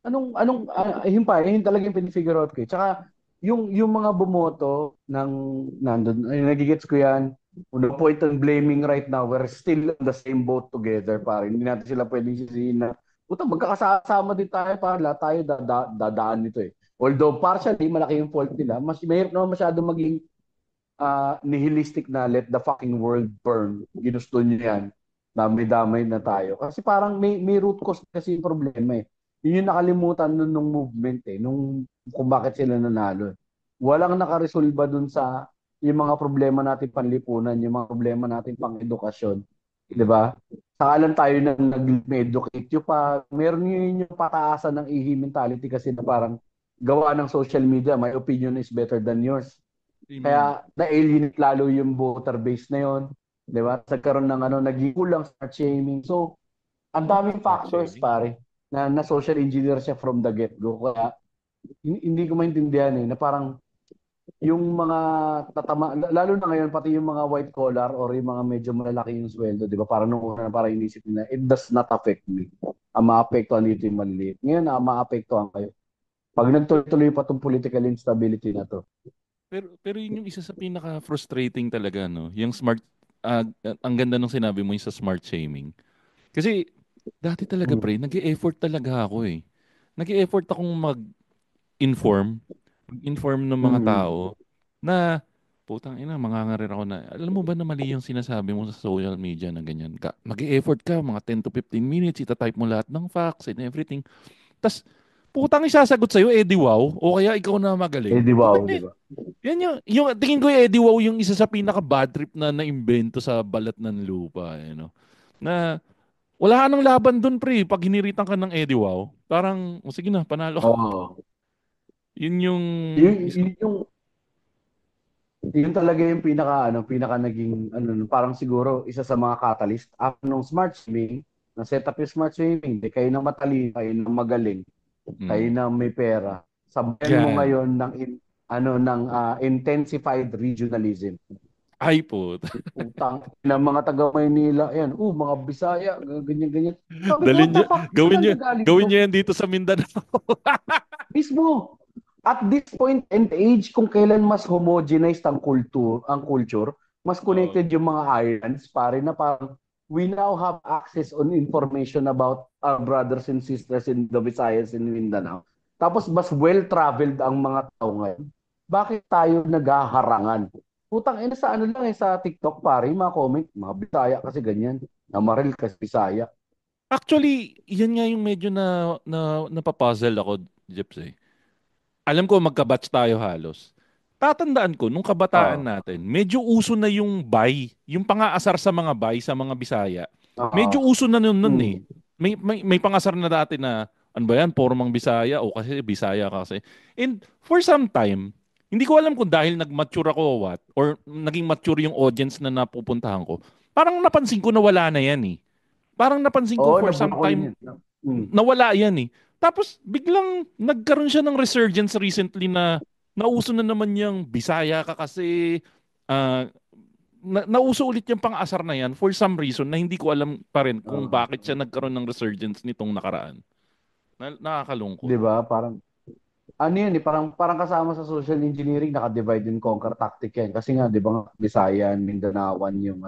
Yun talaga yung pinifigure out ko eh. Tsaka, yung mga bumoto nandun, ay, nagigets ko yan. No point in blaming right now. We're still on the same boat together, pare. Hindi natin sila pwedeng sisihin na, puta, magkakasama din tayo, pare. Lahat tayo dadaan nito eh. Although partially, malaki yung fault nila, mas mahirap naman masyado maging nihilistic na let the fucking world burn. Ginusto niyo yan. Damay-damay na tayo. Kasi parang may root cause kasi yung problema eh. Yun yung nakalimutan nung movement eh, kung bakit sila nanalo. Walang nakaresolba dun sa yung mga problema natin panlipunan, yung mga problema natin pang edukasyon. Di ba? Saka lang tayo na nag-educate yung meron yun yung pataasan ng ihi mentality kasi na parang gawa ng social media, my opinion is better than yours. Amen. Kaya na-alienate lalo yung voter base na yon, 'di ba? Nagkaroon ng naging kulang smart shaming. So, ang daming Smart factors shaming. pare na social engineer siya from the get-go. Kaya hindi ko maintindihan na parang yung mga lalo na ngayon pati yung mga white collar or yung mga medyo malalaki yung sweldo, 'di ba? Parang nung una parang inisip nila, it does not affect me. Ang maapektuhan dito yung maliliit. Ngayon, maapektuhan kayo. Pag nagtuloy-tuloy pa tong political instability na to. Pero yun yung isa sa pinaka-frustrating talaga, no? Yung ah, ang ganda nung sinabi mo yung sa smart shaming. Kasi dati talaga, Mm. pre, nag-e-effort talaga ako eh. Nag-e-effort akong mag-inform ng mga Mm. tao na, putang ina, mangangarir ako na, alam mo ba na mali yung sinasabi mo sa social media na ganyan ka? Mag-e-effort ka, mga 10 to 15 minutes, itatype mo lahat ng facts and everything. Tas, putang isasagot sa'yo, Eddie Wow, o kaya ikaw na Eh magaling. di wow, Putang di ina, ba? yan yung tingin ko yung Eddie Wow yung isa sa pinaka-bad trip na naimbento sa balat ng lupa. Na wala ka nang laban dun, pre. Pag hiniritan ka ng Eddie Wow, parang, o sige na, panalo ka. Oo. Yun yung Yun, isa. yun, yung, yun talaga yung pinaka naging, parang siguro, isa sa mga catalyst. After nung smart swimming, na-set up yung smart swimming, di kayo na matalino, kayo na magaling, kayo Mm. na may pera. Sabayan mo Yan. ngayon ng intensified regionalism. Ay po. Utang ng mga taga Maynila, yan, mga Bisaya, ganyan-ganyan. Sabi ko, what Dalin the niyo, fuck? gawin Saan niyo, nagaling gawin to? niyo yan dito sa Mindanao. Mismo, at this point and age, kung kailan mas homogenized ang culture, mas Oo. connected yung mga islands, pare na parang we now have access on information about our brothers and sisters in the Visayas and Mindanao. Tapos mas well-traveled ang mga tao ngayon. Bakit tayo naghaharangan? Putang ina sa lang sa TikTok pare, mga comment, mga Bisaya kasi ganyan, Namaril kasi Bisaya. Actually, yan nga yung medyo na napapuzzle ako, Jeps eh. Alam ko magka-batch tayo halos. Tatandaan ko, nung kabataan Oo. natin, medyo uso na yung bay, yung pangaasar sa mga bay, sa mga Bisaya. Medyo Oo. uso na nun eh. Mm. May pangasar na dati na, ano ba yan, pormang Bisaya, o kasi Bisaya ka kasi. And for some time, hindi ko alam kung dahil nag-mature ako o what, or naging mature yung audience na napupuntahan ko, Parang napansin ko na wala na yan eh. Parang napansin ko Oo, for nabura some ko rin time yun. Mm. nawala yan eh. Tapos biglang nagkaroon siya ng resurgence recently na nauso na naman yung Bisaya ka kasi ah, nauso ulit yung pang-asar na yan for some reason na hindi ko alam pa rin kung Oo. bakit siya nagkaroon ng resurgence nitong nakaraan. Nakakalungkot. Di ba? Parang, ano yun eh, parang kasama sa social engineering, naka-divide and conquer tactic yan. Kasi nga, di ba, Visayan, Mindanaoan yung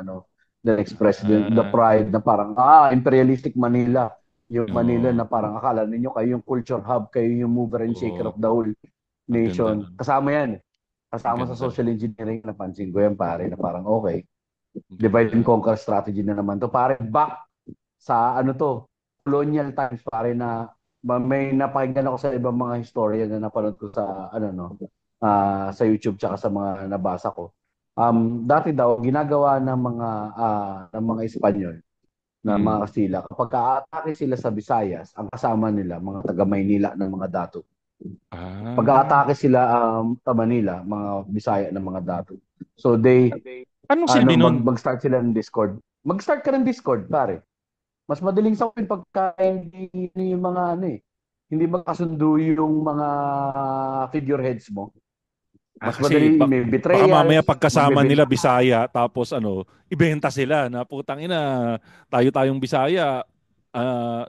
the express, the Ah, pride na parang, imperialistic Manila. Yung Manila oo. na parang akala ninyo kayo yung culture hub, kayo yung mover and shaker Oo. of the whole Ang ganda nation. nun. Kasama yan. Ang Kasama sa ganda. social engineering, napansin ko yan, pare, na parang okay. Ang Divide and ganda. conquer strategy na naman to. Pare, back sa colonial times, pare, na may napakinggan ako sa ibang mga historian na napanood ko sa sa YouTube tsaka sa mga nabasa ko. Dati daw ginagawa ng mga Espanyol na mga Mm. Kastila kapag aatake sila sa Visayas, ang kasama nila mga taga Maynila ng mga dato. Pag Ah. aatake sila sa Manila, mga Bisaya ng mga dato. So Anong silbi nun? mag-start sila ng Discord. Mag-start ka ng Discord, pare. Mas madaling sawin pagka hindi yung mga hindi magkasundo yung mga figureheads mo. Mas Kasi madali, may baka mamaya betrayals, pagkasama nila magbebenta. Bisaya tapos ibenta sila na putang ina tayo-tayong Bisaya.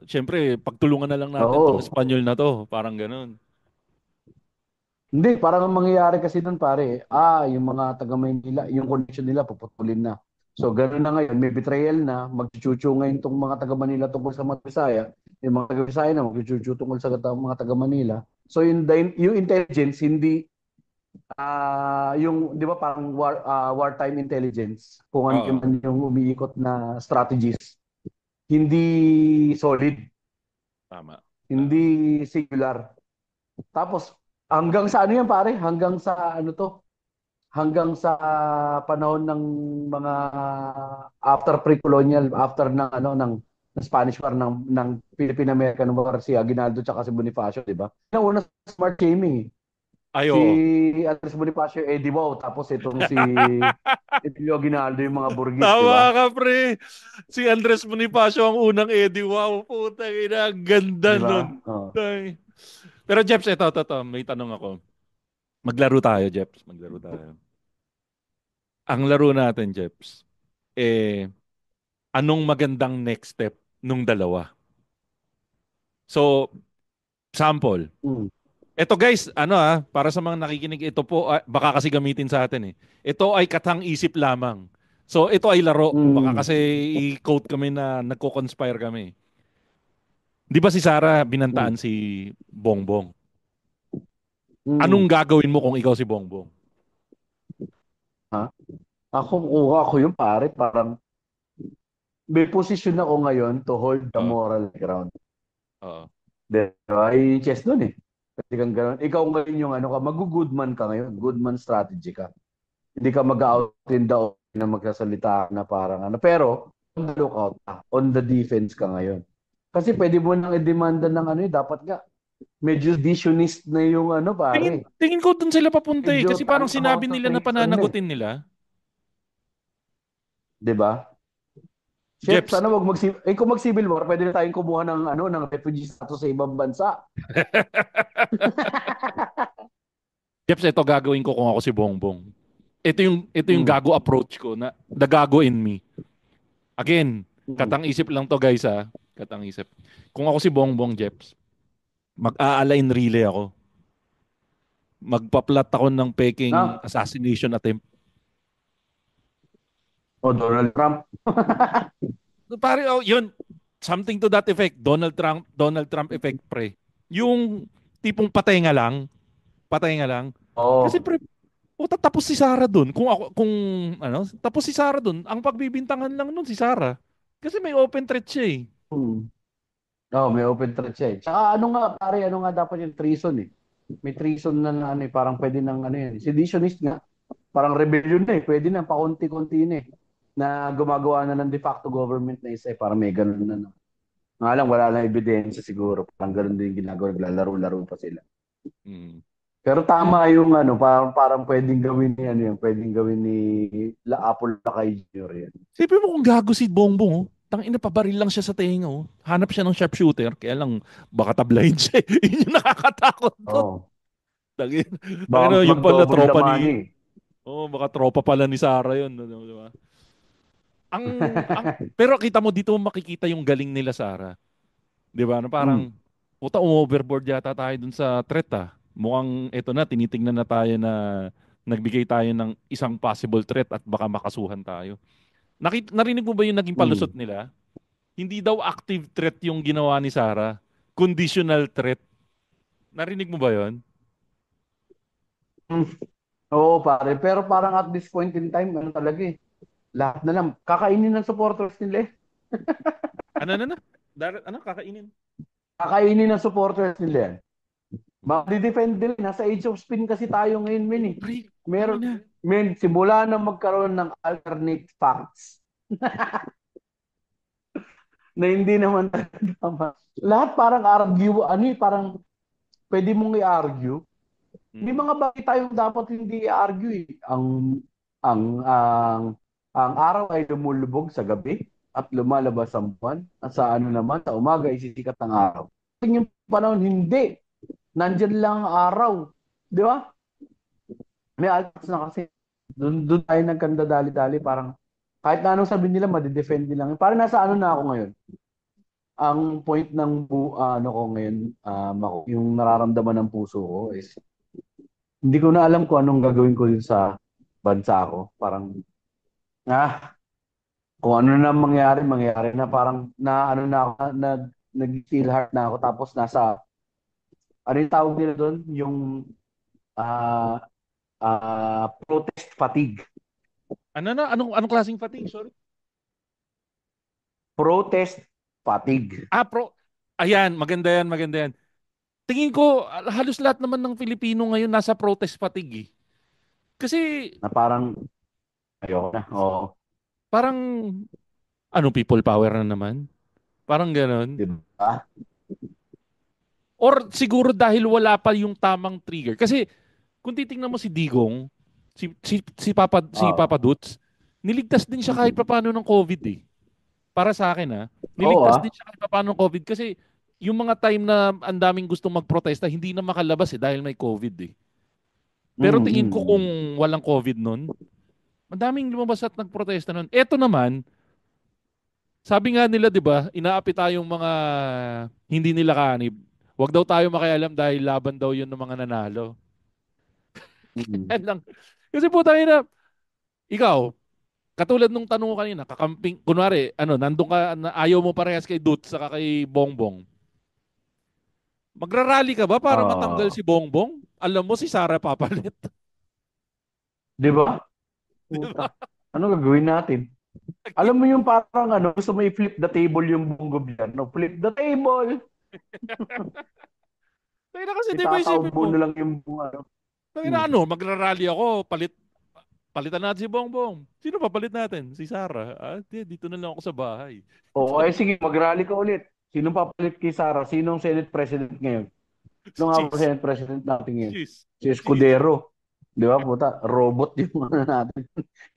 Syempre pagtulungan na lang natin tong Oo. Espanyol na to, parang ganun. Hindi, parang ang mangyayari kasi doon pare, yung mga taga Maynila, yung connection nila puputulin na. So ganoon na ngayon, may betrayal na, magchuchu ngayon tong mga taga Manila tungkol sa mga Bisaya, yung mga taga Bisaya na magchuchu tungkol sa mga taga Manila. So yung intelligence hindi yung 'di ba parang wartime intelligence, kung ano Oo, man yung umiikot na strategies, hindi solid, tama. hindi Tama. singular. Tapos hanggang sa ano yan pare, hanggang sa panahon ng mga after pre-colonial, after ng Spanish War ng Philippine-American War, si Aguinaldo tsaka si Bonifacio, di ba? Nauna sa smart shaming. Ay, Si oo. Andres Bonifacio, Eddie Wow, tapos itong si Emilio Aguinaldo yung mga Burgis, di Tawa ba? ka, pre. Si Andres Bonifacio ang unang Eddie. Wow, putang ina, ang ganda Di ba? nun. Oh. Tay. Pero Jeps, ito, may tanong ako. Maglaro tayo, Jeps. Maglaro tayo. Ang laro natin, Jeps, anong magandang next step nung dalawa? So, sample. Mm. Ito guys, para sa mga nakikinig, ito po, baka kasi gamitin sa atin eh. Ito ay katang isip lamang. So, ito ay laro. Baka Mm. kasi i-quote kami na nagko-conspire kami. Di ba si Sarah Mm. binantaan si Bongbong? Anong Mm. gagawin mo kung ikaw si Bongbong? Ha? Ako yung pare, parang may posisyon ako ngayon to hold the Oo. moral ground. Oo. Diba? Yung chess doon eh. Kasi kang ganun. Ikaw ngayon yung mag-goodman ka ngayon. Goodman strategy ka. Hindi ka mag-out in the open na magsasalita na parang Pero, on the lookout ka. On the defense ka ngayon. Kasi pwede mo nang i-demanda ng dapat nga. Medyo visionist na yung Tingin, pare. tingin ko dun sila papunta eh. Medyo Kasi parang sinabi tantamount sa nila na treason na eh. pananagutin nila. Diba? Shit, Jeps, sana kung mag-civil war, pwede na tayong kumuha ng refugee status sa ibang bansa. Jeps, ito gagawin ko kung ako si Bongbong. Ito yung Mm. gago approach ko na the gago in me. Again, Mm. katang isip lang to guys ha. Katang isip. Kung ako si Bongbong Jeps, mag-a-align relay ako. Magpa-plot ako ng peking Na, assassination attempt. Donald Trump. Pare, yun. Something to that effect. Donald Trump effect, pre. Yung tipong patay nga lang. Kasi Oh. pre, tapos si Sarah dun. Tapos si Sarah dun, ang pagbibintangan lang nun si Sarah. Kasi may open threat siya eh. Hmm. Oh, may open threat siya eh. Tsaka pare, nga dapat yung treason eh. May treason na parang pwede ng yan. Seditionist nga. Parang rebellion na eh. Pwede na, pakunti-kunti na eh. Na gumagawa na ng de facto government na isa eh. Parang may ganun na. Nga lang, wala lang ebidensya siguro. Parang ganun din ginagawa. Naglalaro-laro pa sila. Mm. Pero tama yung parang pwedeng gawin ni pwedeng gawin ni Apple Lakay Jr. yan. Sipin mo kung gago si Bongbong, oh. Tangina, pabaril lang siya sa tenga, oh. Hanap siya ng sharpshooter, kaya lang baka tablahin siya. Yun yung nakakatakot doon. Oh, Tangina, baka tangina, yung pala mag-double the tropa ni... money. Oh, baka tropa pala ni Sarah yun. Ano, di ba? Pero kita mo dito makikita yung galing nila Sarah. Di ba? Na Mm. parang, puta, overboard yata tayo dun sa threat, ah. Mukhang eto na, tinitingnan na tayo na nagbigay tayo ng isang possible threat at baka makasuhan tayo. Narinig mo ba yung naging palusot Mm. nila? Hindi daw active threat yung ginawa ni Sarah. Conditional threat. Narinig mo ba yon? Mm. Oo, pare. Pero parang at this point in time, talaga eh. Lahat na lang. Kakainin ng supporters nila eh. Ano? Ano, kakainin? Kakainin ng supporters nila yan. Makadi-defend nila. Nasa age of spin kasi tayo ngayon, men eh. Pre, Meron, tangina. simula na magkaroon ng alternate facts na hindi naman talaga tama. Lahat parang argue, parang pwede mong i-argue. May Mm. mga bagay tayong dapat hindi i-argue eh. Ang, ang, ang araw ay lumulubog sa gabi at lumalabas ang buwan. At sa naman, sa umaga ay sisikat ang araw. Yung panahon, hindi. Nandyan lang ang araw. Di ba? May altas na kasi. Doon tayo nagkandadali-dali. Parang kahit na anong sabihin nila, madidefend nila. Parang nasa na ako ngayon. Ang point ng ko ngayon, yung nararamdaman ng puso ko is hindi ko na alam kung anong gagawin ko din sa bansa ko. Parang, kung ano na mangyari, mangyari na. Parang na ako, nag-feel heart na ako. Tapos ano yung tawag nila doon? Yung ah protest fatigue. Ano na? Anong klaseng fatigue? Sorry. Protest fatigue. Ayan, maganda yan, maganda yan. Tingin ko, halos lahat naman ng Filipino ngayon nasa protest fatigue, eh. Kasi, Na parang, ayoko na. Oo. parang, people power na naman? Parang ganon. Di ba? Or siguro dahil wala pa yung tamang trigger. Kasi kung titingnan mo si Digong, si Papa Oo. Dudes, niligtas din siya kahit Mm. papaano ng COVID, eh. Para sa akin, Oo, niligtas din siya kahit papaano ng COVID kasi yung mga time na ang daming gustong magprotesta, hindi na makalabas eh dahil may COVID, eh. Pero Mm, tingin ko kung mm. walang COVID nun, madaming lumabas at nagprotesta nun. Eto naman, sabi nga nila, 'di ba, inaapi tayong mga hindi nila kanib. Huwag daw tayo makialam dahil laban daw 'yun ng mga nanalo. Mm. Yan lang. Kasi po tayo na, ikaw, katulad nung tanong ko kanina, kakamping, kunwari, nandun ka, ayaw mo parehas kay Dut saka kay Bongbong. Magrarally ka ba para matanggal Oo. si Bongbong? Alam mo si Sara papalit. Di ba? Di Puta. ba? Ano gagawin natin? Alam mo yung parang gusto mo i-flip the table yung buong gobyerno. Flip the table. Tayo na kasi, di ba Itataob isipin mo mo? na lang yung buong Tayo na Hmm. magrarally ako, palitan natin si Bongbong. Sino papalit natin? Si Sara. Dito na lang ako sa bahay. Oo, sige, mag-rally ka ulit. Sino papalit kay Sara? Sinong Senate President ngayon? Sino nga ba Cheese. Senate President natin ngayon? Cheese. Si Cheese. Escudero. Di ba, puta? Robot yung natin.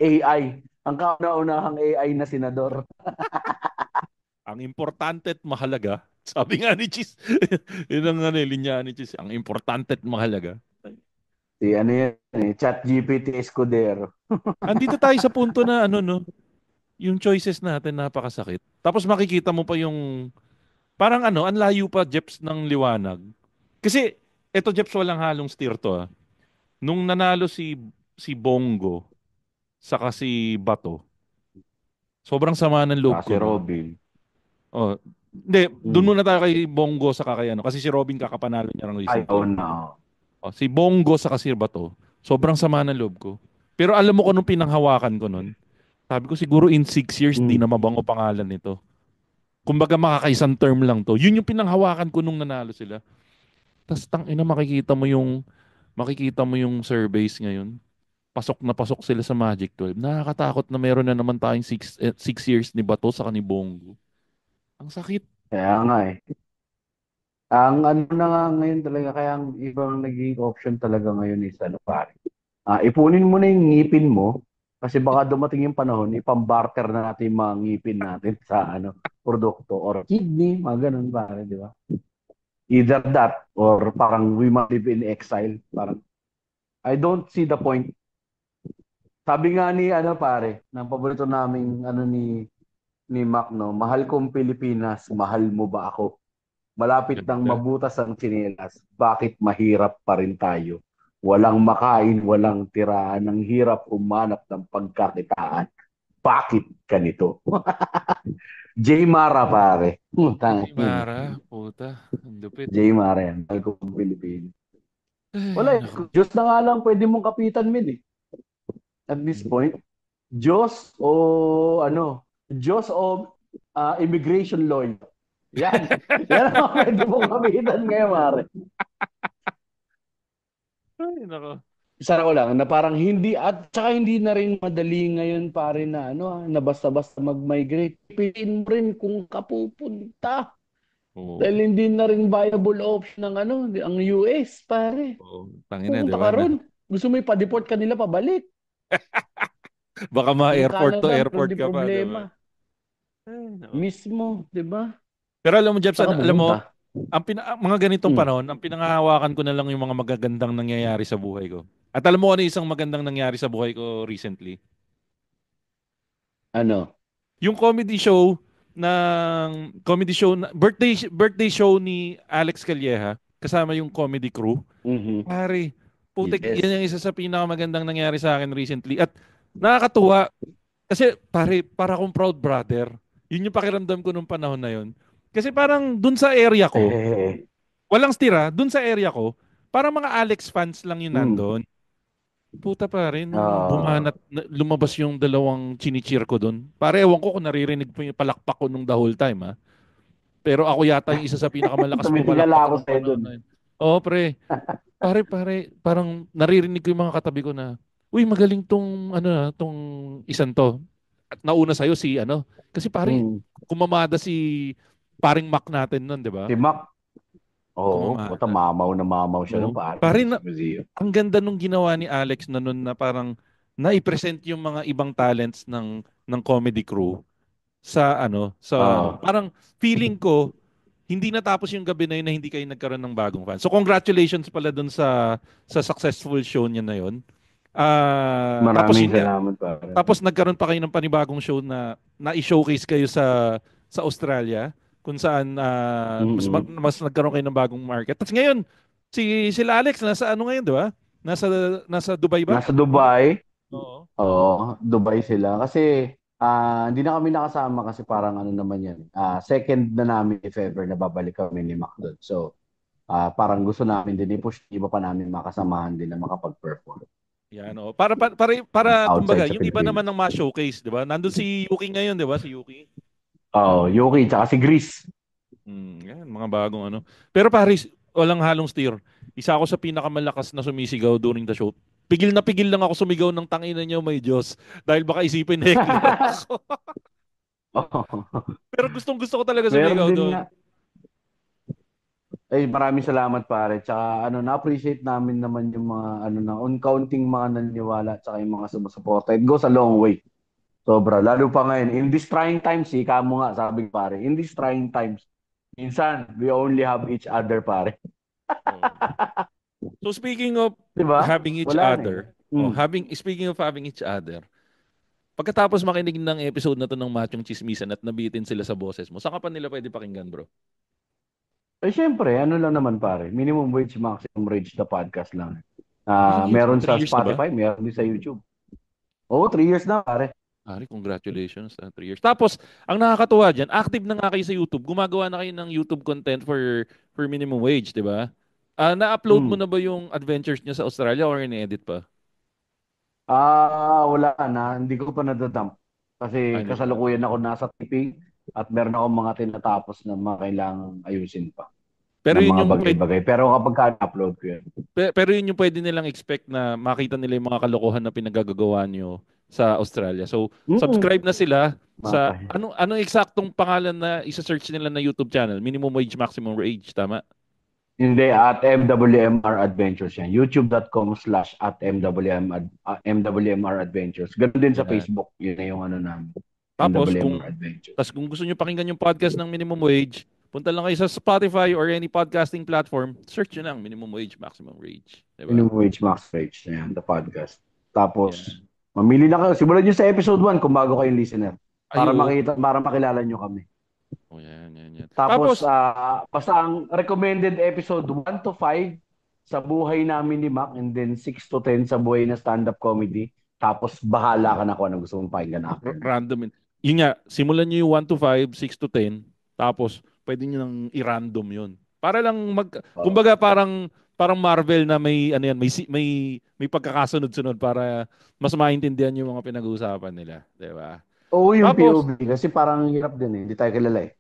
AI. Ang kauna-unahang AI na senador. Ang importante at mahalaga, sabi nga ni Cheese, yun ang linya ni Cheese, ang importante at mahalaga. Si yan, ChatGPT Escudero. Andito tayo sa punto na no, yung choices natin napakasakit. Tapos makikita mo pa yung, parang ang layo pa, Jeps, ng liwanag. Kasi, eto Jeps, walang halong steer to. Nung nanalo si Bongo, saka si Bato, sobrang sama ng loob Si ko nun. Robin. Oh, hindi, doon Hmm. muna tayo kay Bongo saka kay kasi si Robin kakapanalo niya ng Ayaw recently. na. Oh, si Bongo saka si Bato, sobrang sama ng loob ko. Pero alam mo kung nung pinanghawakan ko nun, sabi ko siguro in 6 years di Hmm. na mabango pangalan nito. Kumbaga makakaisang term lang to. Yun yung pinanghawakan ko nung nanalo sila. Tapos tangina makikita mo yung surveys ngayon. Pasok na pasok sila sa Magic 12. Nakakatakot na meron na naman tayong 6 years ni Bato sa ni Bongo. Ang sakit. Kaya nga eh. Ang ano na nga ngayon talaga, kaya ang ibang naging option talaga ngayon is ano pare. Ipunin mo na yung ngipin mo kasi baka dumating yung panahon, ipambarter na natin yung mga ngipin natin sa ano produkto or kidney, mga ganun pare, di ba? Either that or parang we must live in exile. Parang I don't see the point. Sabi nga ni ano pare, ng paborito naming ano ni Mac, no, mahal kong Pilipinas, mahal mo ba ako? Malapit nang Ganda. mabutas ang tsinelas, bakit mahirap pa rin tayo? Walang makain, walang tiraan, ang hirap humanap ng pagkakitaan. Bakit ganito? J. Mara, pare. Hindi Tangin. Mara, puta. Ang lupit. J. Mara yan. Mahal ko ang Pilipinas. Ay, Wala eh. nako. Diyos na nga lang pwede mong kapitan, min eh. At this point, Diyos o ano, Diyos o immigration lawyer. Yan. Yan ang pwede mong kapitan ngayon, Mare. Ay, nako. Isa ko lang na parang hindi at saka hindi na rin madali ngayon pare na ano na basta-basta mag-migrate. Piliin mo rin kung kapupunta. Oo. Dahil hindi na rin viable option ng ano, ang US pare. Oo. Tangina, di Pupunta ba? ka ron. Gusto mo ipa-deport kanila pabalik. Baka Ang ma-airport to Canada, meron airport din ka pa, di ba? problema. Ay, nako. Mismo, di ba? Pero alam mo, Jepson, Saka alam mo, pupunta. mga ganitong Hmm. panahon, ang pinangahawakan ko na lang yung mga magagandang nangyayari sa buhay ko. At alam mo ano isang magandang nangyari sa buhay ko recently? Ano? Yung comedy show na, birthday show ni Alex Calleja kasama yung comedy crew. Mhm. Pare, putik, yan Yes. yung isa sa pinakamagandang nangyari sa akin recently. At nakakatuwa kasi pare, para akong proud brother. Yun yung pakiramdam ko nung panahon na yun. Kasi parang dun sa area ko, Eh. walang stira, dun sa area ko, parang mga Alex fans lang yun Hmm. nandun. Puta pare, nung Ah. lumabas yung dalawang chinichir ko dun. Pare, ewan ko kung naririnig po yung palakpak ko nung the whole time, ha? Pero ako yata yung isa sa pinakamalakas Tumitigala pumalakpak ako nung sa'yo panahon dun. na yun. Oo, pre. Pare, parang naririnig ko yung mga katabi ko na, uy, magaling tong, tong isan to. At nauna sa'yo si, kasi pare, Hmm. kumamada si paring Mac natin nun, di ba? Si Mac. Oo, puta Kumamada. mamaw siya nung Oo. pare Pare, sa museo. ang ganda nung ginawa ni Alex na nun na parang na-present yung mga ibang talents ng comedy crew sa Oo. parang feeling ko hindi natapos yung gabi na yun na hindi kayo nagkaroon ng bagong fan. So congratulations pala dun sa successful show niya na yun. Tapos Maraming yun nga, salamat pare. tapos nagkaroon pa kayo ng panibagong show na i-showcase kayo sa Australia kung saan Mm-mm. mas nagkaroon kayo ng bagong market. Tapos ngayon, sila Alex nasa ano ngayon, 'di ba? Nasa nasa Dubai ba? Nasa Dubai. Oo. Oo, Dubai sila. Kasi hindi na kami nakasama kasi parang ano naman yan. Second na namin if ever na babalik kami ni Mac doon. So, parang gusto namin din i-push iba pa namin makasamahan din na makapag-perform Yan, oh. Para kumbaga, outside sa yung iba naman Pilipinas. ng ma-showcase, 'di ba? Nandun si Yuki ngayon, 'di ba? Si Yuki. Oo, Yuki, tsaka si Grease. Yan, mga bagong ano. Pero Paris, walang halong steer. Isa ako sa pinakamalakas na sumisigaw during the show. Pigil lang ako sumigaw ng tangina niyo, may Diyos. Dahil baka isipin heckler ako. Oo. Pero gustong gusto ko talaga Meron sumigaw din doon. nga. Maraming salamat pare. Tsaka na-appreciate namin naman yung mga na on-counting mga naniniwala tsaka yung mga sumusuporta. It goes a long way. Sobra. Lalo pa ngayon. In these trying times, ika mo nga, sabi ko, pare. In these trying times, minsan, we only have each other, pare. Oo. So speaking of Di ba? having each Wala na other, eh. Mm. speaking of having each other, pagkatapos makinig ng episode na to ng Machong Chismisan at nabitin sila sa boses mo, saan ka pa nila pwede pakinggan, bro? Syempre, ano lang naman, pare. Minimum wage, maximum wage na podcast lang. Ilang years na? Meron 3 sa years na ba? Spotify, meron din sa YouTube. Oo, 3 years na, pare. Ari, congratulations. 3 years. Tapos, ang nakakatuwa dyan, active na nga kayo sa YouTube. Gumagawa na kayo ng YouTube content for minimum wage, di ba? Na-upload mo Mm. na ba yung adventures niya sa Australia or ini-edit pa? Wala na. Hindi ko pa nadadump. Kasi Hindi pa. kasalukuyan ako nasa taping at meron akong mga tinatapos na mga kailangang ayusin pa Pero ng yun mga yung pwede, bagay-bagay. Pero kapag ka-upload ko yan. pero yun yung pwede nilang expect na makita nila yung mga kalokohan na pinagagagawa nyo sa Australia. So, Mm. subscribe na sila Mapay. anong eksaktong pangalan na isa-search nila na YouTube channel? Minimum wage, maximum wage, tama? Hindi, at MWMR Adventures yan. youtube.com/@MWMR Adventures. Ganun din sa Yan. Facebook. Yun na yung ano namin. Tapos MWMR Adventures. kung gusto niyo pakinggan yung podcast ng Minimum Wage, punta lang kayo sa Spotify or any podcasting platform, search nyo lang Minimum Wage, Maximum Wage. Diba? Minimum Wage, Max Wage. Yan, the podcast. Tapos, Yan. mamili na kayo. Simulan nyo sa episode 1 kung bago kayong listener. Para Ayun. para makilala nyo kami. Oh, yan. Tapos, basta ang recommended episode 1 to 5 sa buhay namin ni Mac, and then 6 to 10 sa buhay na stand-up comedy. Tapos, bahala ka na kung ano gusto mong pakinggan after. Random. Yun nga, simulan nyo yung 1 to 5, 6 to 10, tapos pwede nyo nang i-random yun. Para lang kumbaga parang Marvel na may ano yan, may pagkakasunod-sunod para mas maintindihan yung mga pinag-uusapan nila, 'di ba? Oo, yung Tapos, POV kasi parang hirap din eh. Hindi tayo kilala eh.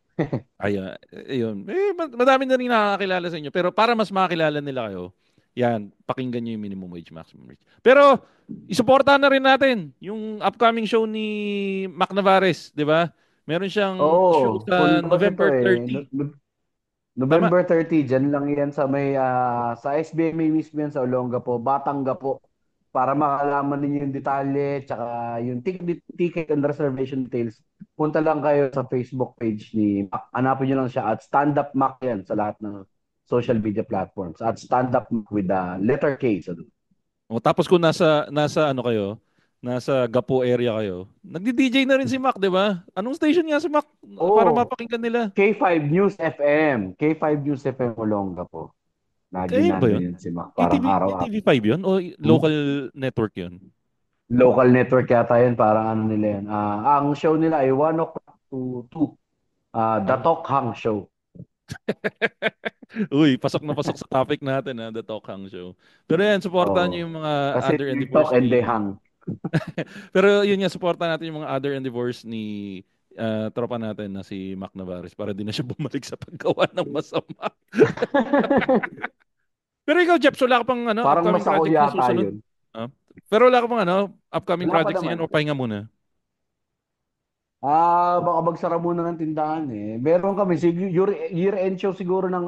ayun. Madami na rin nakakakilala sa inyo. Pero para mas makakilala nila kayo, yan, pakinggan nyo yung Minimum Wage, Maximum Wage. Pero, isuportahan na rin natin yung upcoming show ni Mac Navarez, di ba? Meron siyang show sa November 30. November 30, dyan lang yan sa may sa SBMA mismo yan sa Olongapo, Batangapo. Para makalaman ninyo yung detalye, tsaka yung ticket and reservation details, punta lang kayo sa Facebook page ni Mac. Hanapin nyo lang siya at Stand Up Mac yan sa lahat ng social media platforms. At Stand Up Mac with the letter K. So, Tapos kung nasa ano kayo, nasa Gapo area kayo, nagdi-DJ na rin si Mac, di ba? Anong station nga si Mac para mapakinggan nila? K5 News FM. K5 News FM Olongapo. Kaya ba yun? Si Mac, parang araw-araw. TV5 yun? O local network yun? Local network yata yun. Parang ano nila yun. Ang show nila ay 1 o'clock to 2. The Talk Hang Show. Uy, pasok na pasok sa topic natin, The Talk Hang Show. Pero yan, supportahan nyo yung mga kasi other endeavors talk and they hang. Pero yun nga, supportahan natin yung mga other endeavors ni tropa natin na si Mac Navarez para di na siya bumalik sa paggawa ng masama. Pero ikaw, Jeps, wala ka pang parang upcoming project na susunod? yun. Pero wala ka pang upcoming Wala pa projects naman. yan o pahinga muna? Baka magsara muna ng tindahan eh. Meron kami year-end show siguro ng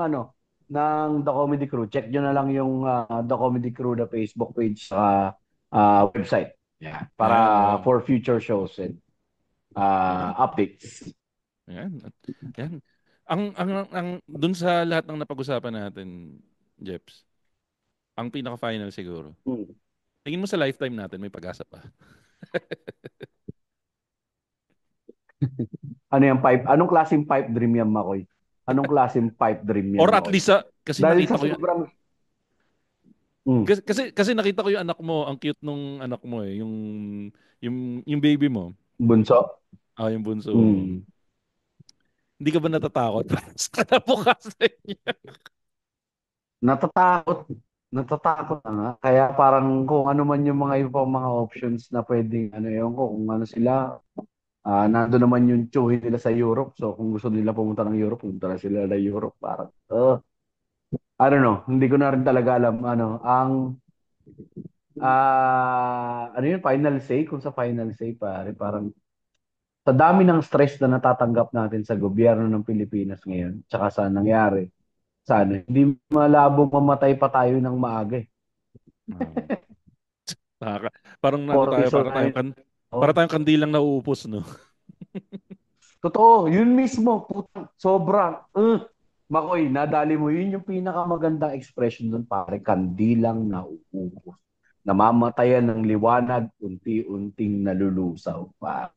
ng The Comedy Crew. Check nyo na lang yung The Comedy Crew na Facebook page sa website. Yeah, para for future shows and updates. Yan. Ang dun sa lahat ng napag-usapan natin, Jeps, ang pinaka-final siguro. Tingin mo sa lifetime natin may pag-asa pa? Ano yung pipe? Anong klaseng pipe dream yan, Makoy? Anong klaseng pipe dream yan? Or at least kasi dahil nakita sa ko yung sobrang kasi nakita ko yung anak mo, ang cute nung anak mo eh, yung baby mo. Bunso? Yung bunso. Hindi ka ba natatakot sa kinabukasan niya? Natatakot na nga. Kaya parang kung ano man yung mga ibang mga options na pwedeng kung ano sila, nando naman yung tsuhin nila sa Europe. So kung gusto nila pumunta ng Europe, pumunta na sila ng Europe. Parang, I don't know. Hindi ko na rin talaga alam. Final say? Kung sa final say, parang sa dami ng stress na natatanggap natin sa gobyerno ng Pilipinas ngayon, tsaka sa nangyari, hindi malabong mamatay pa tayo ng maaga. Parang para tayong kandilang nauupos, no? Totoo, yun mismo, sobrang, Makoy, nadali mo, yun yung pinakamagandang expression doon, pare, kandilang nauupos. Namamatayan ng liwanag, unti-unting nalulusaw pa.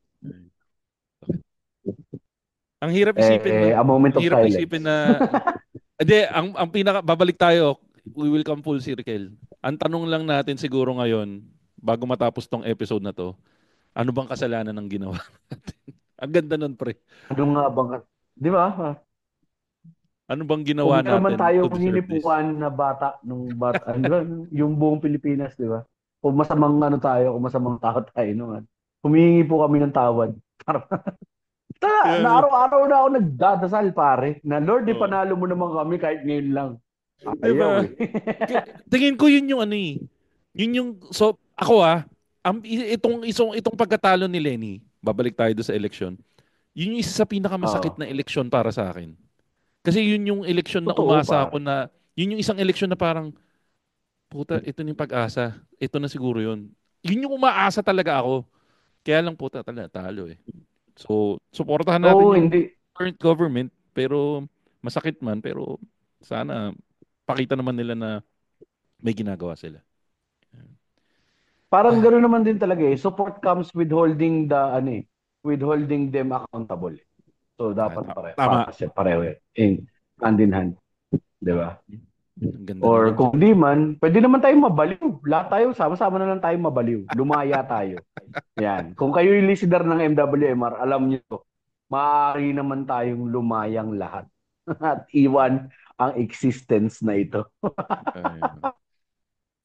Ang hirap isipin a moment of silence. Isipin na ang babalik tayo, we will come full circle. Ang tanong lang natin siguro ngayon, bago matapos tong episode na to, ano bang kasalanan ng ginawa natin? Ang ganda nun, pre. Ano nga bang, di ba? Ano bang ginawa natin? Kung naman tayo hinipuan na bata, yung buong Pilipinas, di ba? Kung masamang kung masamang tao tayo naman, humingi po kami ng tawad. Na araw-araw na ako nagdadasal, pare, na Lord, panalo mo naman kami kahit ngayon lang. Diba? Tingin ko yun yung yun yung, so, ako itong pagkatalo ni Lenny, babalik tayo doon sa eleksyon, yun yung isa sa pinakamasakit na eleksyon para sa akin. Kasi yun yung eleksyon na umasa ako na Yun yung isang eleksyon na parang, puta, ito na yung pag-asa. Ito na siguro yun. Yun yung umaasa talaga ako. Kaya lang puta, talaga talo eh. So, suportahan natin Oo, yung hindi. current government, pero masakit man, pero sana pakita naman nila na may ginagawa sila. Parang Ah, gano'n naman din talaga eh. Support comes with holding with holding them accountable. So dapat tama. pareho eh. Hand in hand, 'di ba? Ang ganda nun Or yung... kung di man, pwede naman tayong mabaliw. Lahat tayo, sama-sama na lang tayong mabaliw. Lumaya tayo. Yan. Kung kayo yung listener ng MWMR, alam niyo to. Maaari naman tayong lumayang lahat. At iwan ang existence na ito.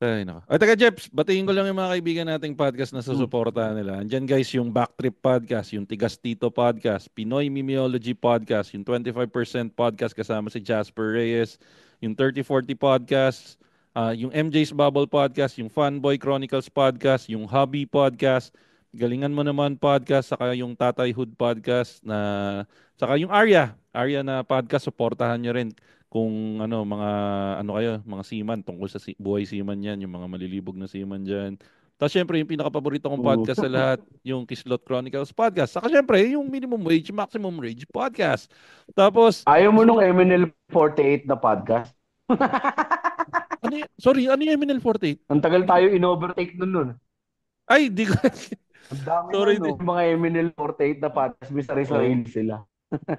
Ay, nako. Ay, taga Jeps, batiin ko lang yung mga kaibigan nating podcast na susuportahan nila. Andyan guys, yung Backtrip Podcast, yung Tigas Tito Podcast, Pinoy Mimeology Podcast, yung 25% Podcast kasama si Jasper Reyes, yung 3040 Podcast, yung MJ's Bubble Podcast, yung Fanboy Chronicles Podcast, yung Hobby Podcast, Galingan Mo Naman Podcast, saka yung Tatay Hood Podcast, saka yung Arya na podcast, suportahan nyo rin kung mga kayo, mga seaman tungkol sa buhay seaman yan, yung mga malilibog na seaman dyan. Tapos syempre, yung pinaka-paborito kong podcast sa lahat, yung Kislot Chronicles Podcast. Saka syempre, yung Minimum Wage, Maximum Wage Podcast. Tapos, Ayaw mo nung MNL 48 na podcast? sorry, ano yung MNL48? Ang tagal tayo in-overtake nun. Ay, di ko... Ang dami Sorry, nun, no? Mga MNL 48 na podcast, may sarili-sarili sila.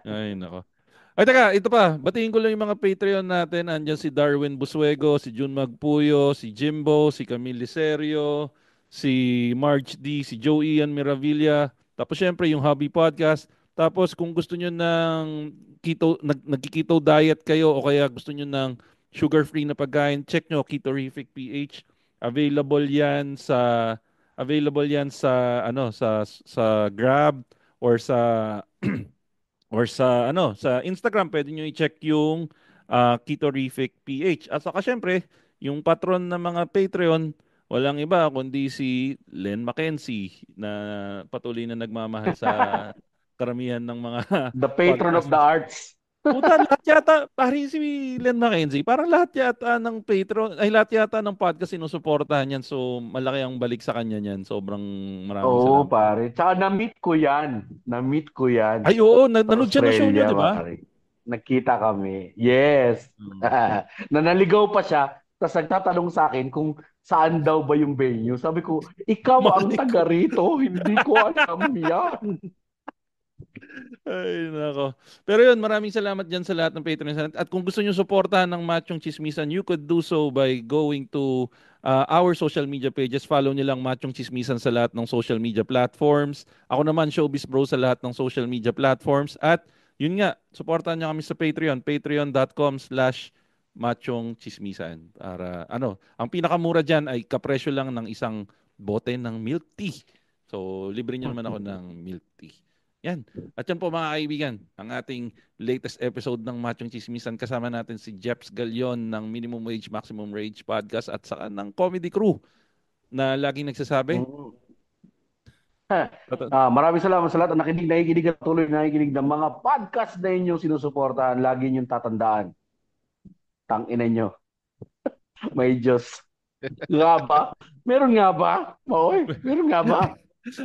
Ay, nako. Ay, teka, ito pa. Batiin ko lang yung mga Patreon natin. Andyan si Darwin Buswego, si Jun Magpuyo, si Jimbo, si Camille Liserio, si Marge D, si Joe Ian Miravilla. Tapos syempre yung Hobby Podcast. Tapos kung gusto nyo ng nagki-keto diet kayo o kaya gusto nyo ng sugar-free na pagkain, check nyo Ketorific PH. Available yan sa Grab or sa Instagram. Pwede nyo i-check yung Ketorific PH. At saka syempre, yung patron ng mga Patreon, walang iba kundi si Len Mackenzie na patuloy na nagmamahal sa karamihan ng mga The patron of podcast. the arts. Puta, lahat yata, pari si Len Mackenzie, parang lahat yata ng Patreon, ay lahat yata ng podcast sinusuportahan yan. So, malaki ang balik sa kanya niyan. Sobrang maraming Oo, salamat. pare. Tsaka na-meet ko yan. Ay, oo, Sa nanood siya ng show niyo, Australia, di ba? pare. Nakita kami. Yes. Hmm. Nanaligaw pa siya. Tapos nagtatanong sa akin kung saan daw ba yung venue. Sabi ko, ikaw ang Mali taga rito. Hindi ko alam yan. Ay, nako. Pero yun, maraming salamat dyan sa lahat ng patrons. At kung gusto nyo suportahan ng Machong Chismisan, you could do so by going to our social media pages. Follow nyo lang Machong Chismisan sa lahat ng social media platforms. Ako naman, Showbiz Bro sa lahat ng social media platforms. At yun nga, suportahan nyo kami sa Patreon. Patreon.com/Machong Chismisan. Para, ang pinakamura dyan ay kapresyo lang ng isang bote ng milk tea. So, libre nyo naman ako ng milk tea. Yan. At yan po mga kaibigan, ang ating latest episode ng Machong Chismisan. Kasama natin si Jeps Galion ng Minimum Wage, Maximum Wage Podcast at saka ng Comedy Crew na laging nagsasabi. Maraming salamat sa lahat ang nakikinig at tuloy nakikinig ng mga podcast na inyong sinusuportahan. Lagi niyong tatandaan. Tangina nyo. May Diyos. Nga ba? Meron nga ba? Oy, meron nga ba?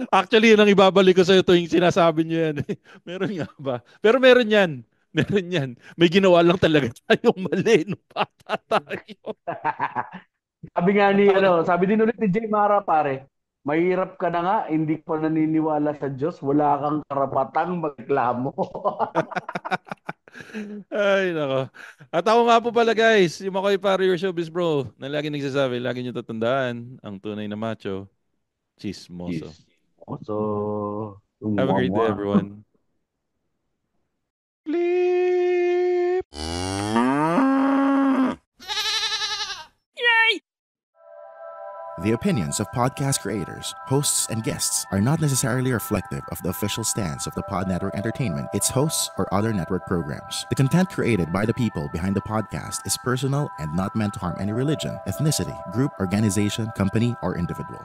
Actually, yun ang ibabalik ko sa iyo tuwing sinasabi niyo yan. Meron nga ba? Pero meron yan. Meron yan. May ginawa lang talaga tayong mali nung bata tayo. Sabi din ulit ni Jay Mara, pare, mahirap ka na nga, hindi pa naniniwala sa Diyos, wala kang karapatang magreklamo. Ay, nako. At ako nga po pala guys, yung Makoy Pare, your Showbiz Bro, na lagi nagsasabi, lagi nyo tatandaan, ang tunay na macho, chismoso. So, have a great day, everyone. Bleep! Yay! The opinions of podcast creators, hosts, and guests are not necessarily reflective of the official stance of the Pod Network Entertainment, its hosts, or other network programs. The content created by the people behind the podcast is personal and not meant to harm any religion, ethnicity, group, organization, company, or individual.